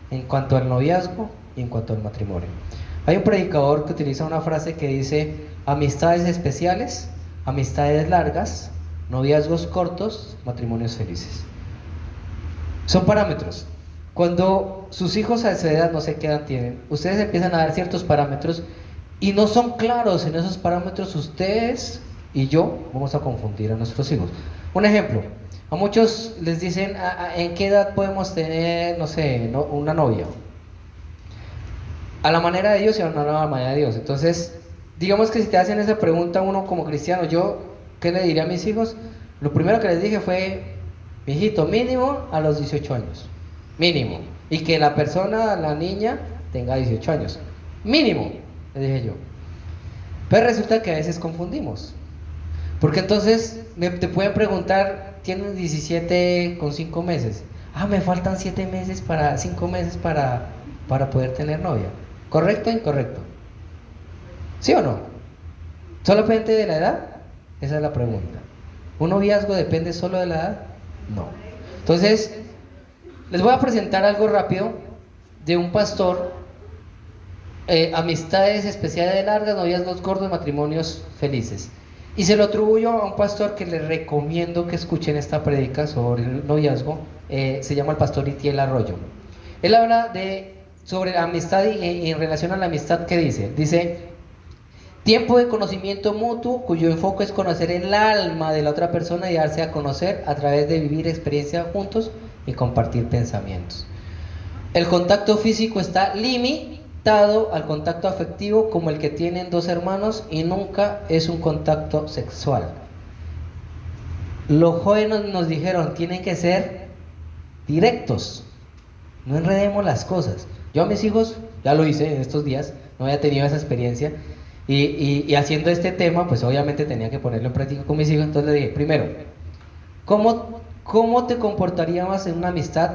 en cuanto al noviazgo y en cuanto al matrimonio. Hay un predicador que utiliza una frase que dice, amistades especiales, amistades largas, noviazgos cortos, matrimonios felices. Son parámetros. Cuando sus hijos a esa edad, no sé qué edad tienen, ustedes empiezan a dar ciertos parámetros y no son claros en esos parámetros, ustedes y yo vamos a confundir a nuestros hijos. Un ejemplo, a muchos les dicen, ¿en qué edad podemos tener, no sé, una novia? A la manera de Dios y a la manera de Dios. Entonces, digamos que si te hacen esa pregunta uno como cristiano, yo, ¿qué le diría a mis hijos? Lo primero que les dije fue, mijito, mínimo a los 18 años. Mínimo. Y que la persona, la niña, tenga 18 años. Mínimo, le dije yo. Pero resulta que a veces confundimos. Porque entonces te pueden preguntar, tienes 17 con 5 meses. Me faltan 7 meses 5 meses para poder tener novia. ¿Correcto o incorrecto? ¿Sí o no? ¿Solamente de la edad? Esa es la pregunta. ¿Un noviazgo depende solo de la edad? No. Entonces, les voy a presentar algo rápido de un pastor, amistades especiales largas, noviazgos cortos, matrimonios felices. Y se lo atribuyo a un pastor que les recomiendo que escuchen esta prédica sobre el noviazgo, se llama el pastor Itiel Arroyo. Él habla sobre la amistad y en relación a la amistad, ¿qué dice? Dice, tiempo de conocimiento mutuo cuyo enfoque es conocer el alma de la otra persona y darse a conocer a través de vivir experiencias juntos y compartir pensamientos. El contacto físico está limitado al contacto afectivo como el que tienen dos hermanos y nunca es un contacto sexual. Los jóvenes nos dijeron, tienen que ser directos, no enredemos las cosas. Yo a mis hijos, ya lo hice en estos días, no había tenido esa experiencia y haciendo este tema, pues obviamente tenía que ponerlo en práctica con mis hijos. Entonces le dije, primero, ¿cómo te comportarías en una amistad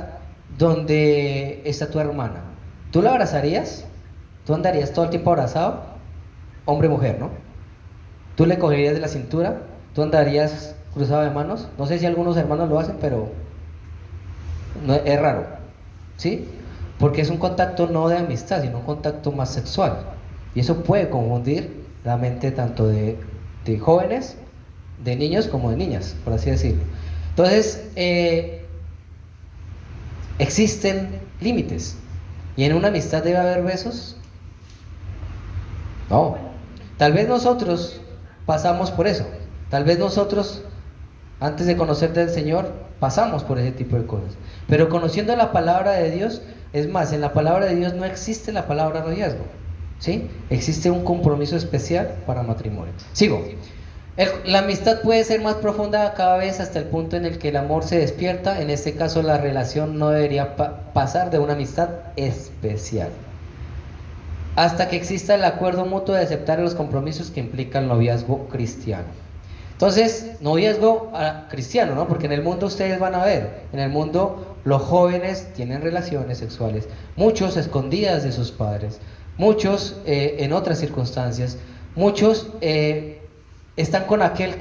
donde está tu hermana? ¿Tú la abrazarías? ¿Tú andarías todo el tiempo abrazado? Hombre, mujer, ¿no? ¿Tú le cogerías de la cintura? ¿Tú andarías cruzado de manos? No sé si algunos hermanos lo hacen, pero no, es raro, ¿sí? Porque es un contacto no de amistad, sino un contacto más sexual. Y eso puede confundir la mente tanto de jóvenes, de niños como de niñas, por así decirlo. Entonces, existen límites. ¿Y en una amistad debe haber besos? No. Tal vez nosotros pasamos por eso. Tal vez nosotros, antes de conocer del Señor, pasamos por ese tipo de cosas. Pero conociendo la palabra de Dios, es más, en la palabra de Dios no existe la palabra noviazgo. ¿sí? Existe un compromiso especial para matrimonio. Sigo. La amistad puede ser más profunda cada vez hasta el punto en el que el amor se despierta. En este caso, la relación no debería pasar de una amistad especial hasta que exista el acuerdo mutuo de aceptar los compromisos que implica el noviazgo cristiano. Entonces, noviazgo cristiano, ¿no? Porque en el mundo ustedes van a ver, en el mundo los jóvenes tienen relaciones sexuales, muchos escondidas de sus padres, muchos en otras circunstancias, muchos están con aquel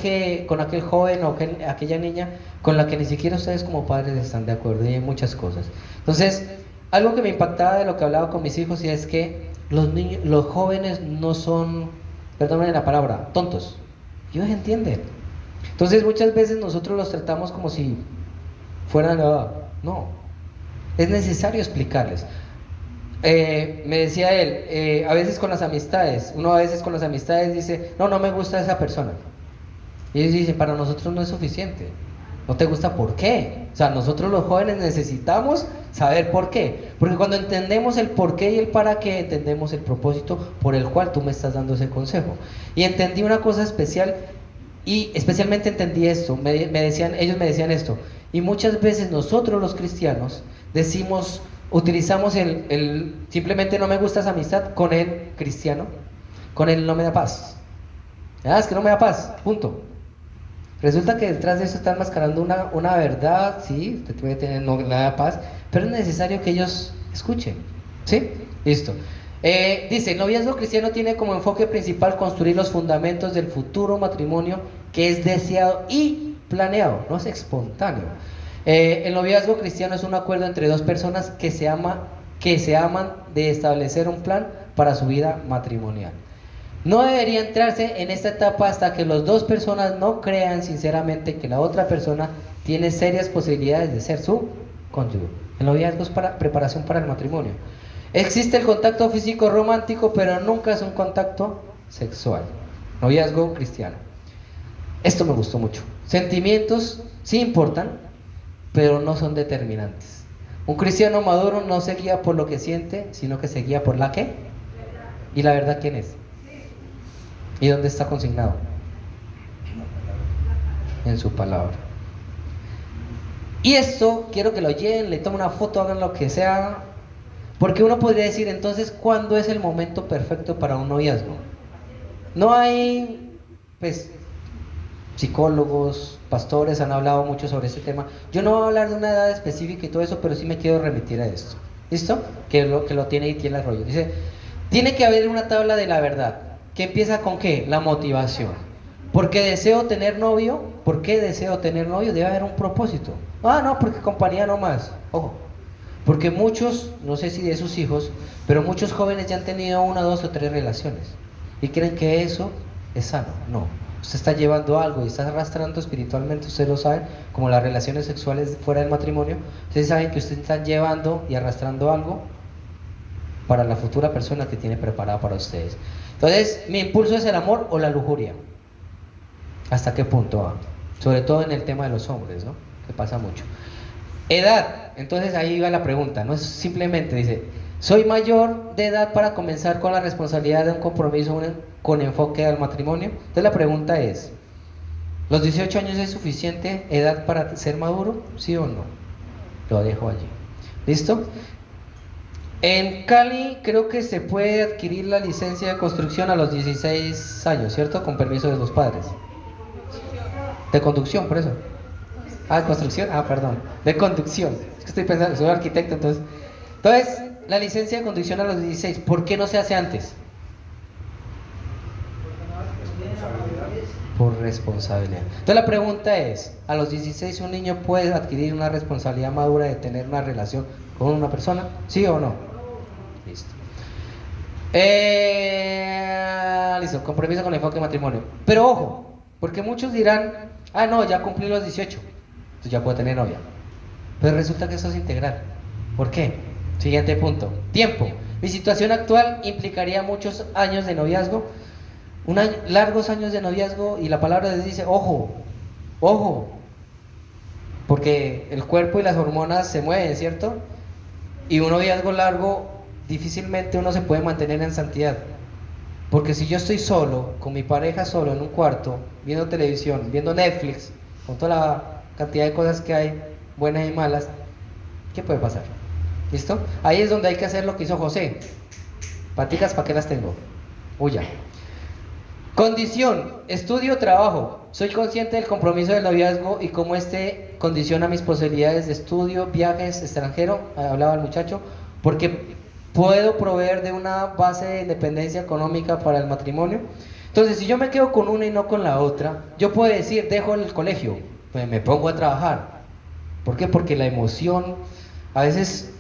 joven o aquella niña con la que ni siquiera ustedes como padres están de acuerdo, y hay muchas cosas. Entonces, algo que me impactaba de lo que hablaba con mis hijos y es que los jóvenes no son, perdónenme la palabra, tontos. Ellos entienden. Entonces muchas veces nosotros los tratamos como si fueran no, es necesario explicarles. Me decía él, a veces con las amistades, uno a veces con las amistades dice, no me gusta esa persona, y ellos dicen, para nosotros no es suficiente. ¿No te gusta? ¿Por qué? O sea, nosotros los jóvenes necesitamos saber por qué, porque cuando entendemos el por qué y el para qué, entendemos el propósito por el cual tú me estás dando ese consejo. Y entendí una cosa especial, y especialmente entendí esto, ellos me decían esto, y muchas veces nosotros los cristianos utilizamos el simplemente no me gusta esa amistad con el cristiano, con el no me da paz. Es que no me da paz, punto. Resulta que detrás de eso está enmascarando una verdad, sí, usted puede tener no le da paz, pero es necesario que ellos escuchen, ¿sí? Listo. Dice, el noviazgo cristiano tiene como enfoque principal construir los fundamentos del futuro matrimonio que es deseado y planeado, no es espontáneo. El noviazgo cristiano es un acuerdo entre dos personas que se aman de establecer un plan para su vida matrimonial. No debería entrarse en esta etapa hasta que las dos personas no crean sinceramente que la otra persona tiene serias posibilidades de ser su cónyuge. El noviazgo es preparación para el matrimonio. Existe el contacto físico romántico, pero nunca es un contacto sexual. Noviazgo cristiano. Esto me gustó mucho. Sentimientos sí importan, pero no son determinantes. Un cristiano maduro no se guía por lo que siente, sino que se guía por la ¿qué? ¿Y la verdad quién es? ¿Y dónde está consignado? En su palabra. Y esto quiero que lo lleven, le tomen una foto, hagan lo que sea, porque uno podría decir entonces, ¿cuándo es el momento perfecto para un noviazgo? No hay, pues, psicólogos, pastores han hablado mucho sobre este tema. Yo no voy a hablar de una edad específica y todo eso, pero sí me quiero remitir a esto. ¿Listo? Que lo tiene y tiene el rollo. Dice, tiene que haber una tabla de la verdad. ¿Que empieza con qué? La motivación. ¿Por qué deseo tener novio? ¿Por qué deseo tener novio? Debe haber un propósito. No, porque compañía no más. Ojo. Porque muchos, no sé si de sus hijos, pero muchos jóvenes ya han tenido 1, 2 o 3 relaciones. Y creen que eso es sano. No. Usted está llevando algo y está arrastrando espiritualmente, ustedes lo saben, como las relaciones sexuales fuera del matrimonio. Ustedes saben que ustedes están llevando y arrastrando algo para la futura persona que tiene preparada para ustedes. Entonces, mi impulso es el amor o la lujuria. ¿Hasta qué punto va? Sobre todo en el tema de los hombres, ¿no? Que pasa mucho. Edad. Entonces ahí va la pregunta. No es simplemente, dice, ¿soy mayor de edad para comenzar con la responsabilidad de un compromiso con enfoque al matrimonio? Entonces la pregunta es, ¿los 18 años es suficiente edad para ser maduro? ¿Sí o no? Lo dejo allí. ¿Listo? En Cali creo que se puede adquirir la licencia de construcción a los 16 años, ¿cierto? Con permiso de los padres. De conducción, por eso. De construcción, perdón. De conducción. Es que estoy pensando, soy arquitecto, entonces, la licencia de conducción a los 16, ¿por qué no se hace antes? Por responsabilidad. Entonces la pregunta es, ¿a los 16 un niño puede adquirir una responsabilidad madura de tener una relación con una persona? ¿Sí o no? Listo. Listo, compromiso con enfoque de matrimonio. Pero ojo, porque muchos dirán, no, ya cumplí los 18, entonces ya puedo tener novia. Pero resulta que eso es integral. ¿Por qué? Siguiente punto. Tiempo. Mi situación actual implicaría muchos años de noviazgo, largos años de noviazgo, y la palabra de Dios dice, ojo, porque el cuerpo y las hormonas se mueven, ¿cierto? Y un noviazgo largo difícilmente uno se puede mantener en santidad. Porque si yo estoy solo, con mi pareja solo en un cuarto, viendo televisión, viendo Netflix, con toda la cantidad de cosas que hay, buenas y malas, ¿qué puede pasar? ¿Listo? Ahí es donde hay que hacer lo que hizo José. Paticas, ¿para qué las tengo? Huya. Condición, estudio, trabajo. Soy consciente del compromiso del noviazgo y cómo este condiciona mis posibilidades de estudio, viajes, extranjero, hablaba el muchacho, porque puedo proveer de una base de independencia económica para el matrimonio. Entonces, si yo me quedo con una y no con la otra, yo puedo decir, dejo el colegio, pues me pongo a trabajar. ¿Por qué? Porque la emoción, a veces,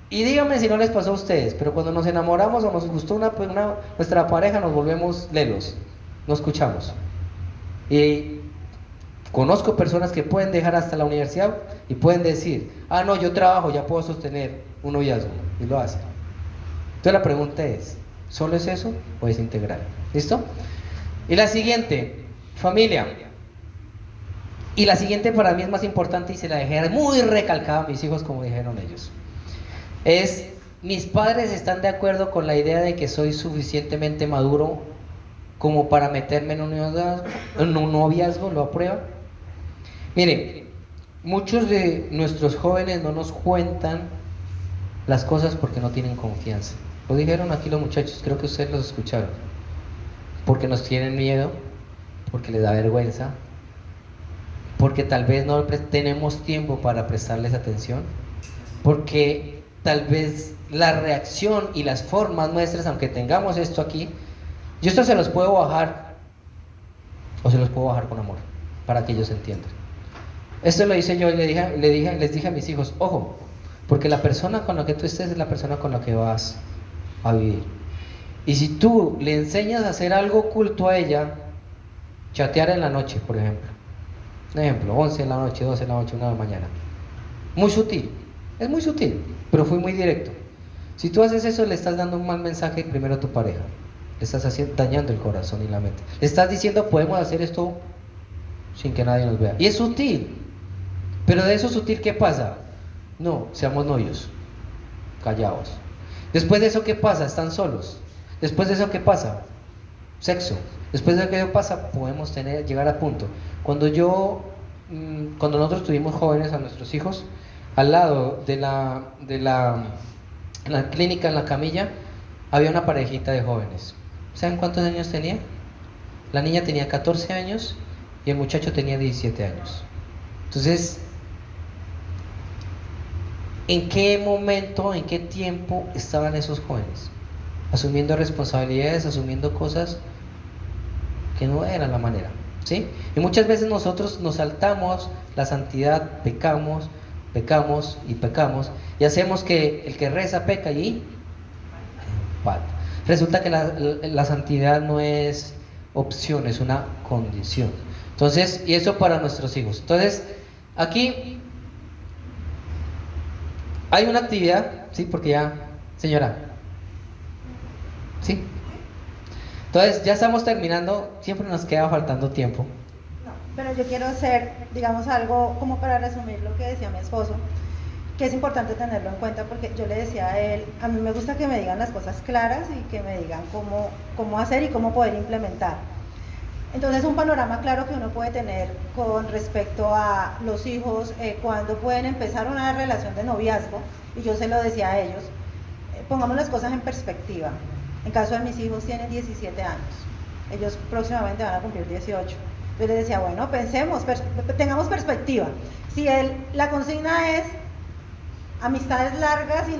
y díganme si no les pasó a ustedes, pero cuando nos enamoramos o nos gustó nuestra pareja, nos volvemos lelos, no escuchamos. Y conozco personas que pueden dejar hasta la universidad y pueden decir, ah, no, yo trabajo, ya puedo sostener un noviazgo, y lo hacen. Entonces la pregunta es, ¿solo es eso o es integral? ¿Listo? Y la siguiente, familia. Y la siguiente para mí es más importante y se la dejé muy recalcada a mis hijos, como dijeron ellos. Es, mis padres están de acuerdo con la idea de que soy suficientemente maduro como para meterme en un noviazgo, ¿lo aprueban? Miren, muchos de nuestros jóvenes no nos cuentan las cosas porque no tienen confianza. Lo dijeron aquí los muchachos, creo que ustedes los escucharon. Porque nos tienen miedo, porque les da vergüenza, porque tal vez no tenemos tiempo para prestarles atención, porque tal vez la reacción y las formas nuestras, aunque tengamos esto aquí, yo esto se los puedo bajar, o se los puedo bajar con amor, para que ellos entiendan. Esto lo hice yo y les dije a mis hijos, ojo, porque la persona con la que tú estés es la persona con la que vas a vivir. Y si tú le enseñas a hacer algo oculto a ella, chatear en la noche, por ejemplo. Un ejemplo, 11 de la noche, 12 de la noche, 1 de la mañana. Muy sutil, es muy sutil, pero fui muy directo. Si tú haces eso, le estás dando un mal mensaje primero a tu pareja. Le estás dañando el corazón y la mente. Le estás diciendo, podemos hacer esto sin que nadie nos vea. Y es sutil. Pero de eso sutil, ¿qué pasa? No, seamos novios. Callados. Después de eso, ¿qué pasa? Están solos. Después de eso, ¿qué pasa? Sexo. Después de eso, ¿qué pasa? Podemos llegar a punto. Cuando nosotros tuvimos jóvenes a nuestros hijos, al lado de la clínica, en la camilla, había una parejita de jóvenes. ¿Saben cuántos años tenía? La niña tenía 14 años y el muchacho tenía 17 años. Entonces, ¿en qué momento, en qué tiempo estaban esos jóvenes? Asumiendo responsabilidades, asumiendo cosas que no eran la manera, ¿sí? Y muchas veces nosotros nos saltamos la santidad, pecamos y hacemos que el que reza peca y empata. Resulta que la santidad no es opción, es una condición. Entonces, y eso para nuestros hijos. Entonces, aquí hay una actividad, ¿sí? Porque ya, señora, ¿sí? Entonces, ya estamos terminando, siempre nos queda faltando tiempo. No, pero yo quiero hacer, digamos, algo como para resumir lo que decía mi esposo, que es importante tenerlo en cuenta porque yo le decía a él, a mí me gusta que me digan las cosas claras y que me digan cómo hacer y cómo poder implementar. Entonces, un panorama claro que uno puede tener con respecto a los hijos, cuando pueden empezar una relación de noviazgo, y yo se lo decía a ellos, pongamos las cosas en perspectiva. En caso de mis hijos tienen 17 años, ellos próximamente van a cumplir 18. Yo les decía, bueno, pensemos, tengamos perspectiva. Si la consigna es amistades largas y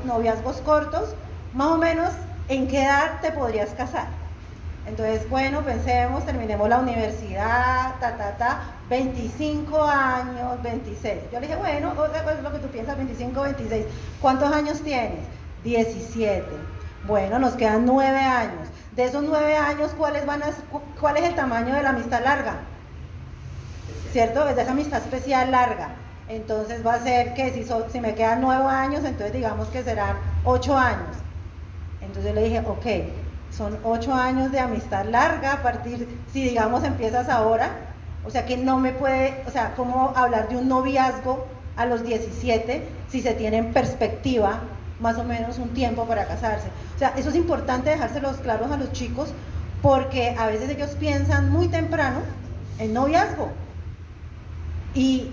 noviazgos cortos, más o menos, ¿en qué edad te podrías casar? Entonces, bueno, pensemos, terminemos la universidad, 25 años, 26. Yo le dije, bueno, es lo que tú piensas, 25, 26. ¿Cuántos años tienes? 17. Bueno, nos quedan 9 años. De esos 9 años, ¿cuál es el tamaño de la amistad larga? ¿Cierto? Es de esa amistad especial larga. Entonces va a ser que si me quedan 9 años, entonces digamos que serán 8 años. Entonces yo le dije, ok, son 8 años de amistad larga, a partir, si digamos empiezas ahora, o sea que no me puede, o sea, ¿cómo hablar de un noviazgo a los 17 si se tiene en perspectiva más o menos un tiempo para casarse. O sea, eso es importante dejárselos claros a los chicos, porque a veces ellos piensan muy temprano en noviazgo. Y,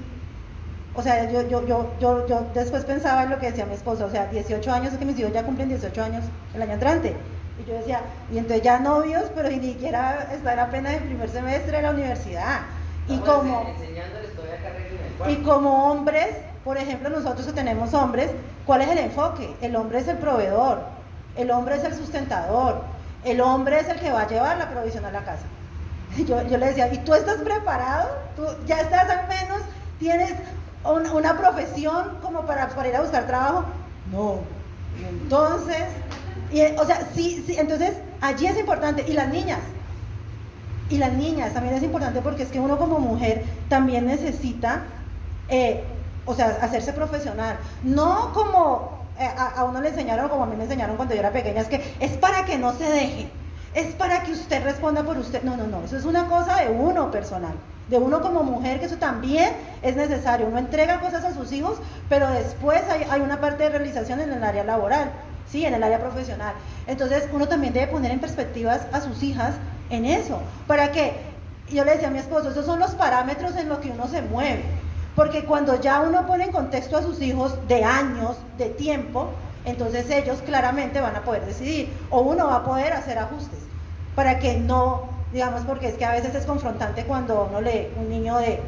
o sea, yo después pensaba en lo que decía mi esposo, o sea, 18 años, es que mis hijos ya cumplen 18 años el año entrante. Y yo decía, y entonces ya novios, pero ni siquiera están apenas en primer semestre de la universidad. Y como hombres, por ejemplo, nosotros que tenemos hombres, ¿cuál es el enfoque? El hombre es el proveedor, el hombre es el sustentador, el hombre es el que va a llevar la provisión a la casa. Yo le decía, ¿y tú estás preparado? ¿Tú ya estás al menos, tienes una profesión como para ir a buscar trabajo? No. Y entonces, o sea, sí, entonces allí es importante. Y las niñas también es importante, porque es que uno como mujer también necesita, o sea, hacerse profesional. No como a uno le enseñaron, como a mí me enseñaron cuando yo era pequeña, es que es para que no se deje, es para que usted responda por usted. No, eso es una cosa de uno personal, de uno como mujer, que eso también es necesario. Uno entrega cosas a sus hijos, pero después hay una parte de realización en el área laboral, ¿sí? En el área profesional. Entonces uno también debe poner en perspectivas a sus hijas en eso, para que, yo le decía a mi esposo, esos son los parámetros en los que uno se mueve, porque cuando ya uno pone en contexto a sus hijos de años, de tiempo, entonces ellos claramente van a poder decidir, o uno va a poder hacer ajustes, para que no, digamos, porque es que a veces es confrontante cuando uno lee un niño de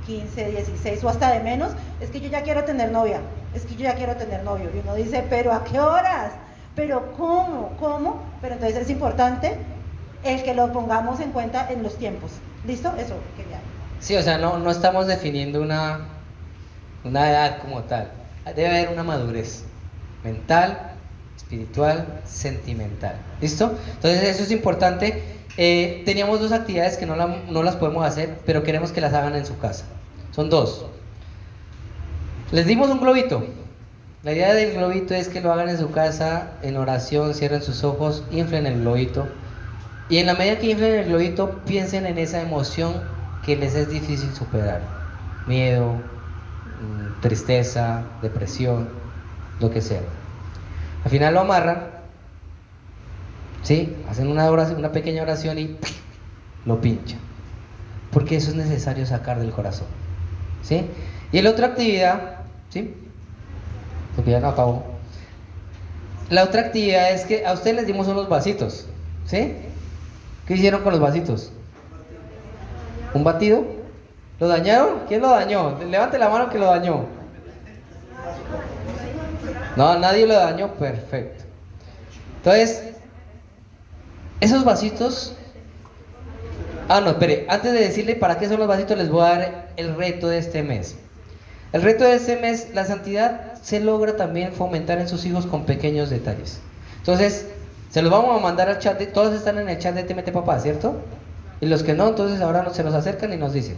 15, 16 o hasta de menos, es que yo ya quiero tener novia, es que yo ya quiero tener novio, y uno dice, pero ¿a qué horas? ¿Pero cómo? Pero entonces es importante el que lo pongamos en cuenta en los tiempos. ¿Listo? Eso quería. Sí, o sea, no estamos definiendo una edad como tal. Debe haber una madurez mental, espiritual, sentimental. ¿Listo? Entonces eso es importante. Teníamos dos actividades que no las podemos hacer, pero queremos que las hagan en su casa. Son dos. Les dimos un globito. La idea del globito es que lo hagan en su casa, en oración, cierren sus ojos, inflen el globito. Y en la medida que inflen el globito, piensen en esa emoción que les es difícil superar. Miedo, tristeza, depresión, lo que sea. Al final lo amarran, ¿sí? Hacen una pequeña oración y lo pinchan. Porque eso es necesario sacar del corazón, ¿sí? Y la otra actividad, ¿sí? Porque ya no acabó. La otra actividad es que a ustedes les dimos unos vasitos, ¿sí? ¿Qué hicieron con los vasitos? ¿Un batido? ¿Lo dañaron? ¿Quién lo dañó? Levante la mano que lo dañó. No, nadie lo dañó, perfecto. Entonces, esos vasitos... no, espere, antes de decirle para qué son los vasitos, les voy a dar el reto de este mes. El reto de este mes, la santidad se logra también fomentar en sus hijos con pequeños detalles. Entonces, se los vamos a mandar al chat, todos están en el chat de TMT Papá, ¿cierto? Y los que no, entonces ahora se nos acercan y nos dicen.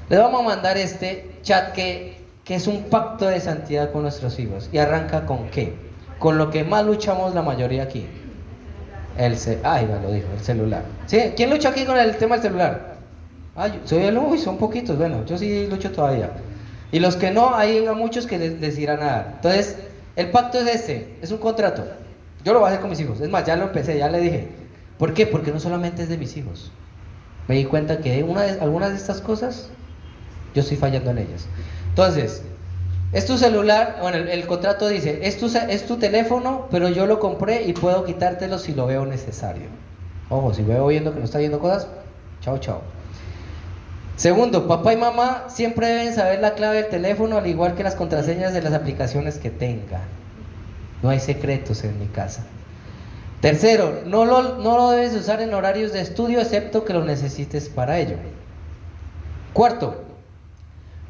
Les vamos a mandar este chat que es un pacto de santidad con nuestros hijos. Y arranca con ¿qué? Con lo que más luchamos la mayoría aquí. Ya lo dijo, el celular. ¿Sí? ¿Quién lucha aquí con el tema del celular? Son poquitos, bueno, yo sí lucho todavía. Y los que no, hay muchos que les irán a dar. Entonces, el pacto es es un contrato. Yo lo voy a hacer con mis hijos. Es más, ya lo empecé, ya le dije. ¿Por qué? Porque no solamente es de mis hijos. Me di cuenta que algunas de estas cosas, yo estoy fallando en ellas. Entonces, es tu celular, bueno, el contrato dice, es tu teléfono, pero yo lo compré y puedo quitártelo si lo veo necesario. Ojo, si veo viendo que no está viendo cosas, chao. Segundo, papá y mamá siempre deben saber la clave del teléfono, al igual que las contraseñas de las aplicaciones que tengan. No hay secretos en mi casa. Tercero, no lo debes usar en horarios de estudio, excepto que lo necesites para ello. Cuarto,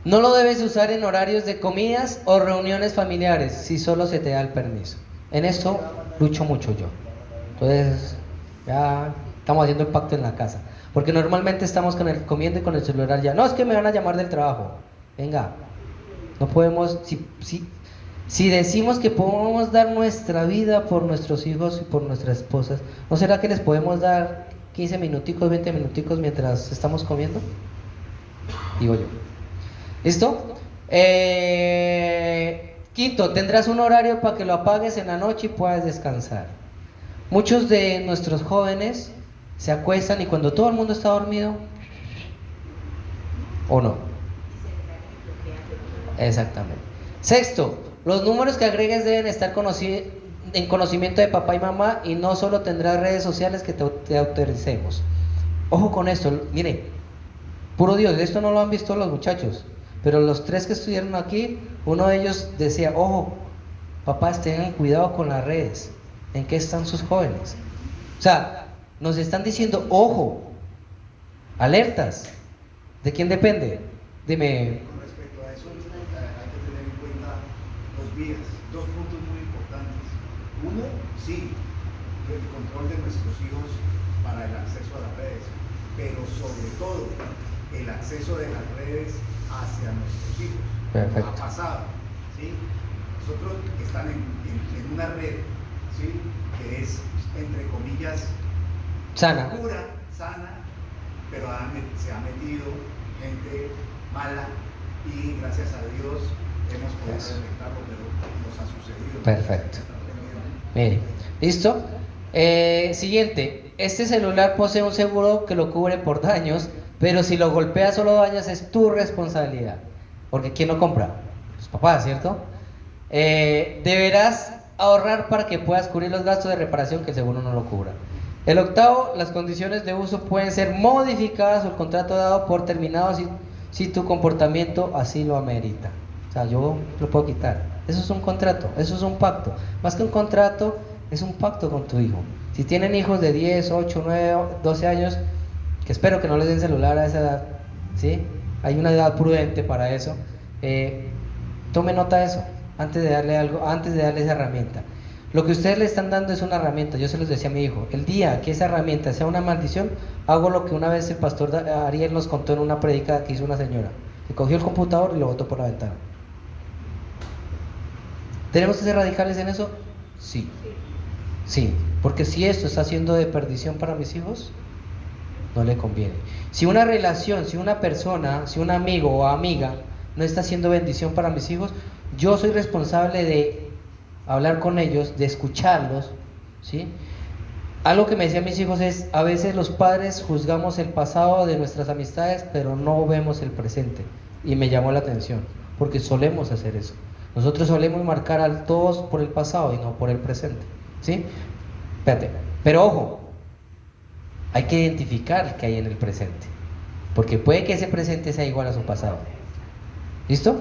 no lo debes usar en horarios de comidas o reuniones familiares, si solo se te da el permiso. En esto lucho mucho yo. Entonces, ya estamos haciendo el pacto en la casa. Porque normalmente estamos comiendo y con el celular ya. No, es que me van a llamar del trabajo. Venga, no podemos, si decimos que podemos dar nuestra vida por nuestros hijos y por nuestras esposas, ¿no será que les podemos dar 15 minuticos, 20 minuticos mientras estamos comiendo? Digo yo. ¿Listo? Quinto, tendrás un horario para que lo apagues en la noche y puedas descansar. Muchos de nuestros jóvenes se acuestan y cuando todo el mundo está dormido, ¿o no? Exactamente. Sexto, los números que agregues deben estar en conocimiento de papá y mamá y no solo tendrás redes sociales que te autoricemos. Ojo con esto, mire, puro Dios, esto no lo han visto los muchachos, pero los 3 que estuvieron aquí, uno de ellos decía, ojo, papás, tengan cuidado con las redes, ¿en qué están sus jóvenes? O sea, nos están diciendo, ojo, alertas, ¿de quién depende? Dime. Con respecto a eso, hay que tener en cuenta los vías, 2 puntos muy importantes. Uno, sí, el control de nuestros hijos para el acceso a las redes, pero sobre todo el acceso de las redes hacia nuestros hijos. Perfecto. Ha pasado, ¿sí? Nosotros están en una red, ¿sí? Que es, entre comillas, Sana. pura, sana, pero se ha metido gente mala y gracias a Dios hemos podido detectarlo, pero nos ha sucedido. Perfecto. Mire, ¿listo? Siguiente, este celular posee un seguro que lo cubre por daños, pero si lo golpeas o lo dañas es tu responsabilidad. Porque ¿quién lo compra? Los papás, ¿cierto? Deberás ahorrar para que puedas cubrir los gastos de reparación que el seguro no lo cubra. El octavo, las condiciones de uso pueden ser modificadas o el contrato dado por terminado si tu comportamiento así lo amerita. O sea, yo lo puedo quitar. Eso es un contrato, eso es un pacto. Más que un contrato, es un pacto con tu hijo. Si tienen hijos de 10, 8, 9, 12 años, que espero que no les den celular a esa edad, ¿sí? Hay una edad prudente para eso. Tome nota de eso antes de darle algo, antes de darle esa herramienta. Lo que ustedes le están dando es una herramienta. Yo se los decía a mi hijo, el día que esa herramienta sea una maldición, hago lo que una vez el pastor Ariel nos contó en una predicada que hizo una señora, que cogió el computador y lo botó por la ventana. ¿Tenemos que ser radicales en eso? Sí. Sí, porque si esto está siendo de perdición para mis hijos, no le conviene. Si una relación, si una persona, si un amigo o amiga no está siendo bendición para mis hijos, yo soy responsable de hablar con ellos, de escucharlos, ¿sí? Algo que me decían mis hijos es, a veces los padres juzgamos el pasado de nuestras amistades, pero no vemos el presente. Y me llamó la atención, porque solemos hacer eso. Nosotros solemos marcar a todos por el pasado y no por el presente, ¿sí? Espérate, pero ojo, hay que identificar qué hay en el presente, porque puede que ese presente sea igual a su pasado. ¿Listo?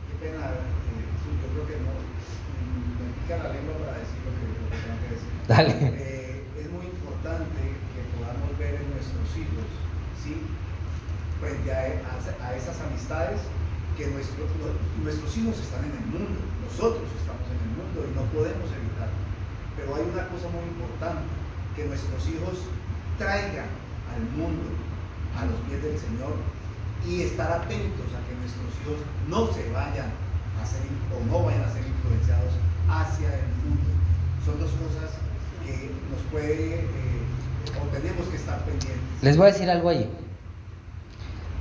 Qué pena, yo creo que no, me pica la lengua para decir lo que tengo que decir. Dale. Es muy importante que podamos ver en nuestros hijos, ¿sí? Frente a esas amistades, que nuestros hijos están en el mundo, nosotros estamos en el mundo y no podemos evitarlo. Pero hay una cosa muy importante, que nuestros hijos traigan al mundo a los pies del Señor y estar atentos a que nuestros hijos no se vayan a ser o no vayan a ser influenciados hacia el mundo. Son 2 cosas que nos puede o tenemos que estar pendientes. Les voy a decir algo ahí.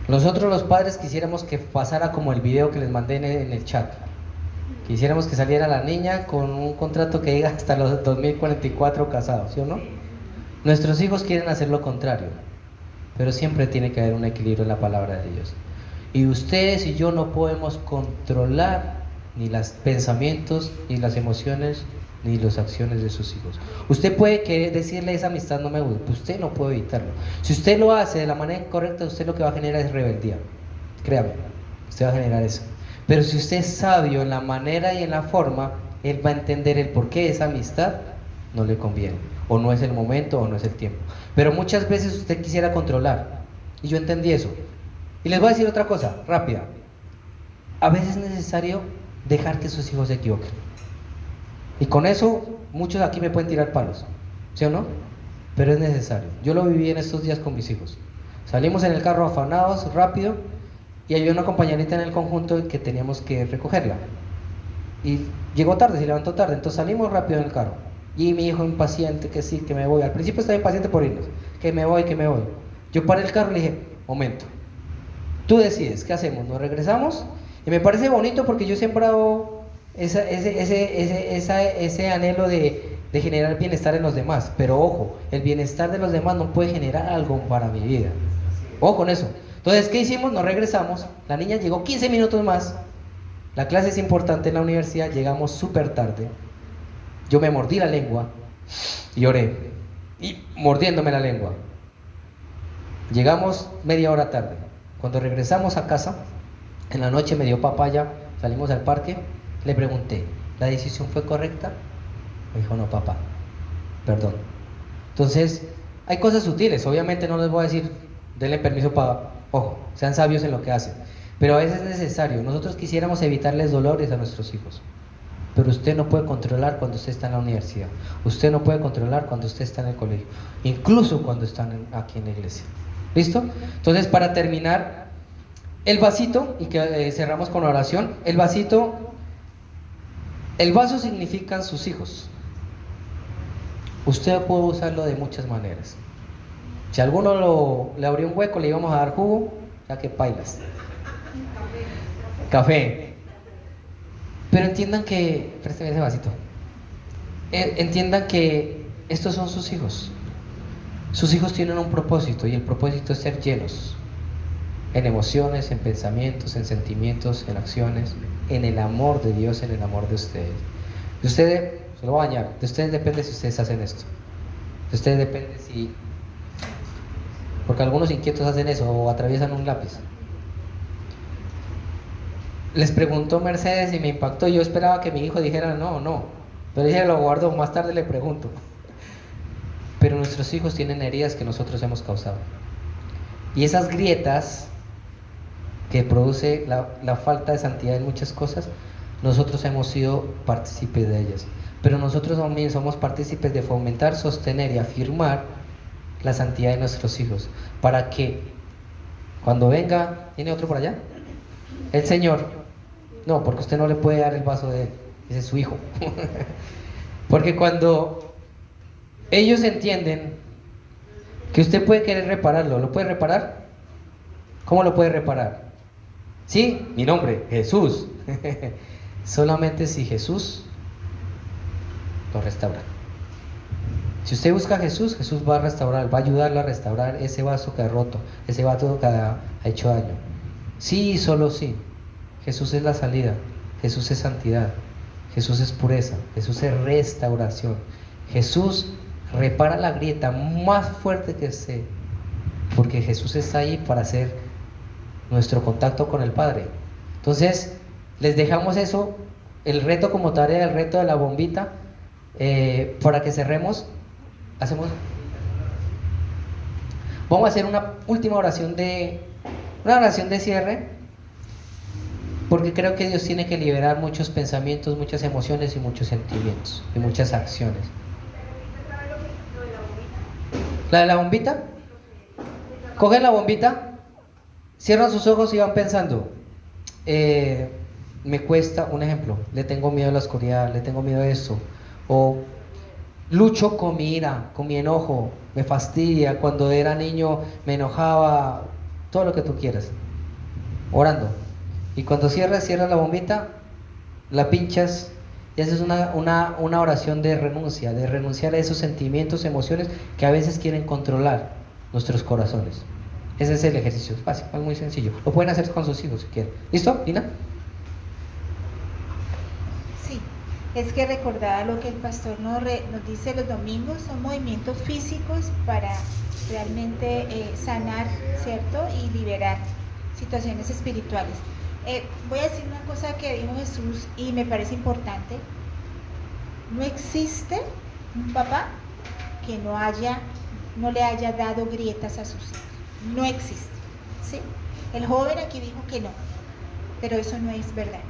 Nosotros los padres quisiéramos que pasara como el video que les mandé en el chat. Quisiéramos que saliera la niña con un contrato que diga hasta los 2044 casados, ¿sí o no? Nuestros hijos quieren hacer lo contrario, pero siempre tiene que haber un equilibrio en la palabra de Dios. Y ustedes y yo no podemos controlar ni los pensamientos, ni las emociones, ni las acciones de sus hijos. Usted puede querer decirle esa amistad no me gusta, pero usted no puede evitarlo. Si usted lo hace de la manera incorrecta, usted lo que va a generar es rebeldía. Créame, usted va a generar eso. Pero si usted es sabio en la manera y en la forma, él va a entender el por qué esa amistad no le conviene, o no es el momento, o no es el tiempo. Pero muchas veces usted quisiera controlar, y yo entendí eso. Y les voy a decir otra cosa, rápida. A veces es necesario dejar que sus hijos se equivoquen. Y con eso, muchos aquí me pueden tirar palos, ¿sí o no? Pero es necesario. Yo lo viví en estos días con mis hijos. Salimos en el carro afanados, rápido, y había una compañerita en el conjunto que teníamos que recogerla. Y llegó tarde, se levantó tarde, entonces salimos rápido en el carro. Y mi hijo impaciente, que sí, que me voy. Al principio estaba impaciente por irnos, que me voy, que me voy. Yo paré el carro y le dije, momento, tú decides, ¿qué hacemos? ¿Nos regresamos? Y me parece bonito porque yo he sembrado ese anhelo de generar bienestar en los demás. Pero ojo, el bienestar de los demás no puede generar algo para mi vida. Ojo con eso. Entonces, ¿qué hicimos? Nos regresamos. La niña llegó 15 minutos más. La clase es importante en la universidad. Llegamos súper tarde. Yo me mordí la lengua y lloré. Y mordiéndome la lengua. Llegamos media hora tarde. Cuando regresamos a casa, en la noche me dio papaya. Salimos al parque. Le pregunté, ¿la decisión fue correcta? Me dijo, no, papá, perdón. Entonces, hay cosas sutiles. Obviamente no les voy a decir, denle permiso para... Ojo, sean sabios en lo que hacen. Pero a veces es necesario. Nosotros quisiéramos evitarles dolores a nuestros hijos. Pero usted no puede controlar cuando usted está en la universidad. Usted no puede controlar cuando usted está en el colegio. Incluso cuando están aquí en la iglesia. ¿Listo? Entonces, para terminar, el vasito, y que cerramos con oración. El vasito, el vaso significan sus hijos. Usted puede usarlo de muchas maneras. Si a alguno le abrió un hueco, le íbamos a dar jugo, ya que pailas. Café. Pero entiendan que, présteme ese vasito. Entiendan que estos son sus hijos. Sus hijos tienen un propósito, y el propósito es ser llenos en emociones, en pensamientos, en sentimientos, en acciones, en el amor de Dios, en el amor de ustedes. De ustedes, se lo voy a bañar, de ustedes depende si ustedes hacen esto. De ustedes depende si... Porque algunos inquietos hacen eso o atraviesan un lápiz. Les preguntó Mercedes y me impactó. Yo esperaba que mi hijo dijera no. Pero ella lo guardo, más tarde le pregunto. Pero nuestros hijos tienen heridas que nosotros hemos causado. Y esas grietas que produce la falta de santidad en muchas cosas, nosotros hemos sido partícipes de ellas. Pero nosotros también somos partícipes de fomentar, sostener y afirmar la santidad de nuestros hijos, para que cuando venga, ¿tiene otro por allá? El Señor, no, porque usted no le puede dar el vaso de él, ese es su hijo. Porque cuando ellos entienden que usted puede querer repararlo, ¿lo puede reparar? ¿Cómo lo puede reparar? Sí, mi nombre, Jesús. Solamente si Jesús lo restaura. Si usted busca a Jesús, Jesús va a restaurar, va a ayudarlo a restaurar ese vaso que ha roto, ese vaso que ha hecho daño. Sí y solo sí. Jesús es la salida, Jesús es santidad, Jesús es pureza, Jesús es restauración. Jesús repara la grieta más fuerte que esté, porque Jesús está ahí para hacer nuestro contacto con el Padre. Entonces, les dejamos eso, el reto como tarea, el reto de la bombita, para que cerremos. Vamos a hacer una última oración de cierre, porque creo que Dios tiene que liberar muchos pensamientos, muchas emociones y muchos sentimientos y muchas acciones. ¿La de la bombita? Cogen la bombita, cierran sus ojos y van pensando, me cuesta, un ejemplo, le tengo miedo a la oscuridad, le tengo miedo a esto, o lucho con mi ira, con mi enojo, me fastidia, cuando era niño me enojaba, todo lo que tú quieras, orando. Y cuando cierras la bombita, la pinchas y haces una oración de renuncia, de renunciar a esos sentimientos, emociones que a veces quieren controlar nuestros corazones. Ese es el ejercicio, es fácil, es muy sencillo. Lo pueden hacer con sus hijos si quieren. ¿Listo, Lina? Sí, es que recordar lo que el pastor nos dice los domingos, son movimientos físicos para realmente sanar, ¿cierto? Y liberar situaciones espirituales. Voy a decir una cosa que dijo Jesús y me parece importante. No existe un papá que no le haya dado grietas a sus hijos. No existe, ¿sí? El joven aquí dijo que no, pero eso no es verdad.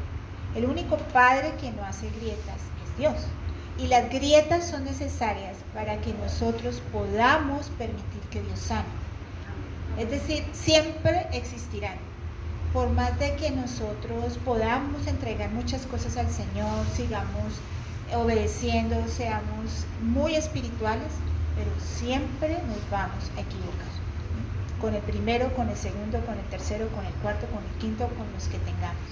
El único padre que no hace grietas es Dios. Y las grietas son necesarias para que nosotros podamos permitir que Dios sane. Es decir, siempre existirán. Por más de que nosotros podamos entregar muchas cosas al Señor, sigamos obedeciendo, seamos muy espirituales, pero siempre nos vamos a equivocar. Con el primero, con el segundo, con el tercero, con el cuarto, con el quinto, con los que tengamos.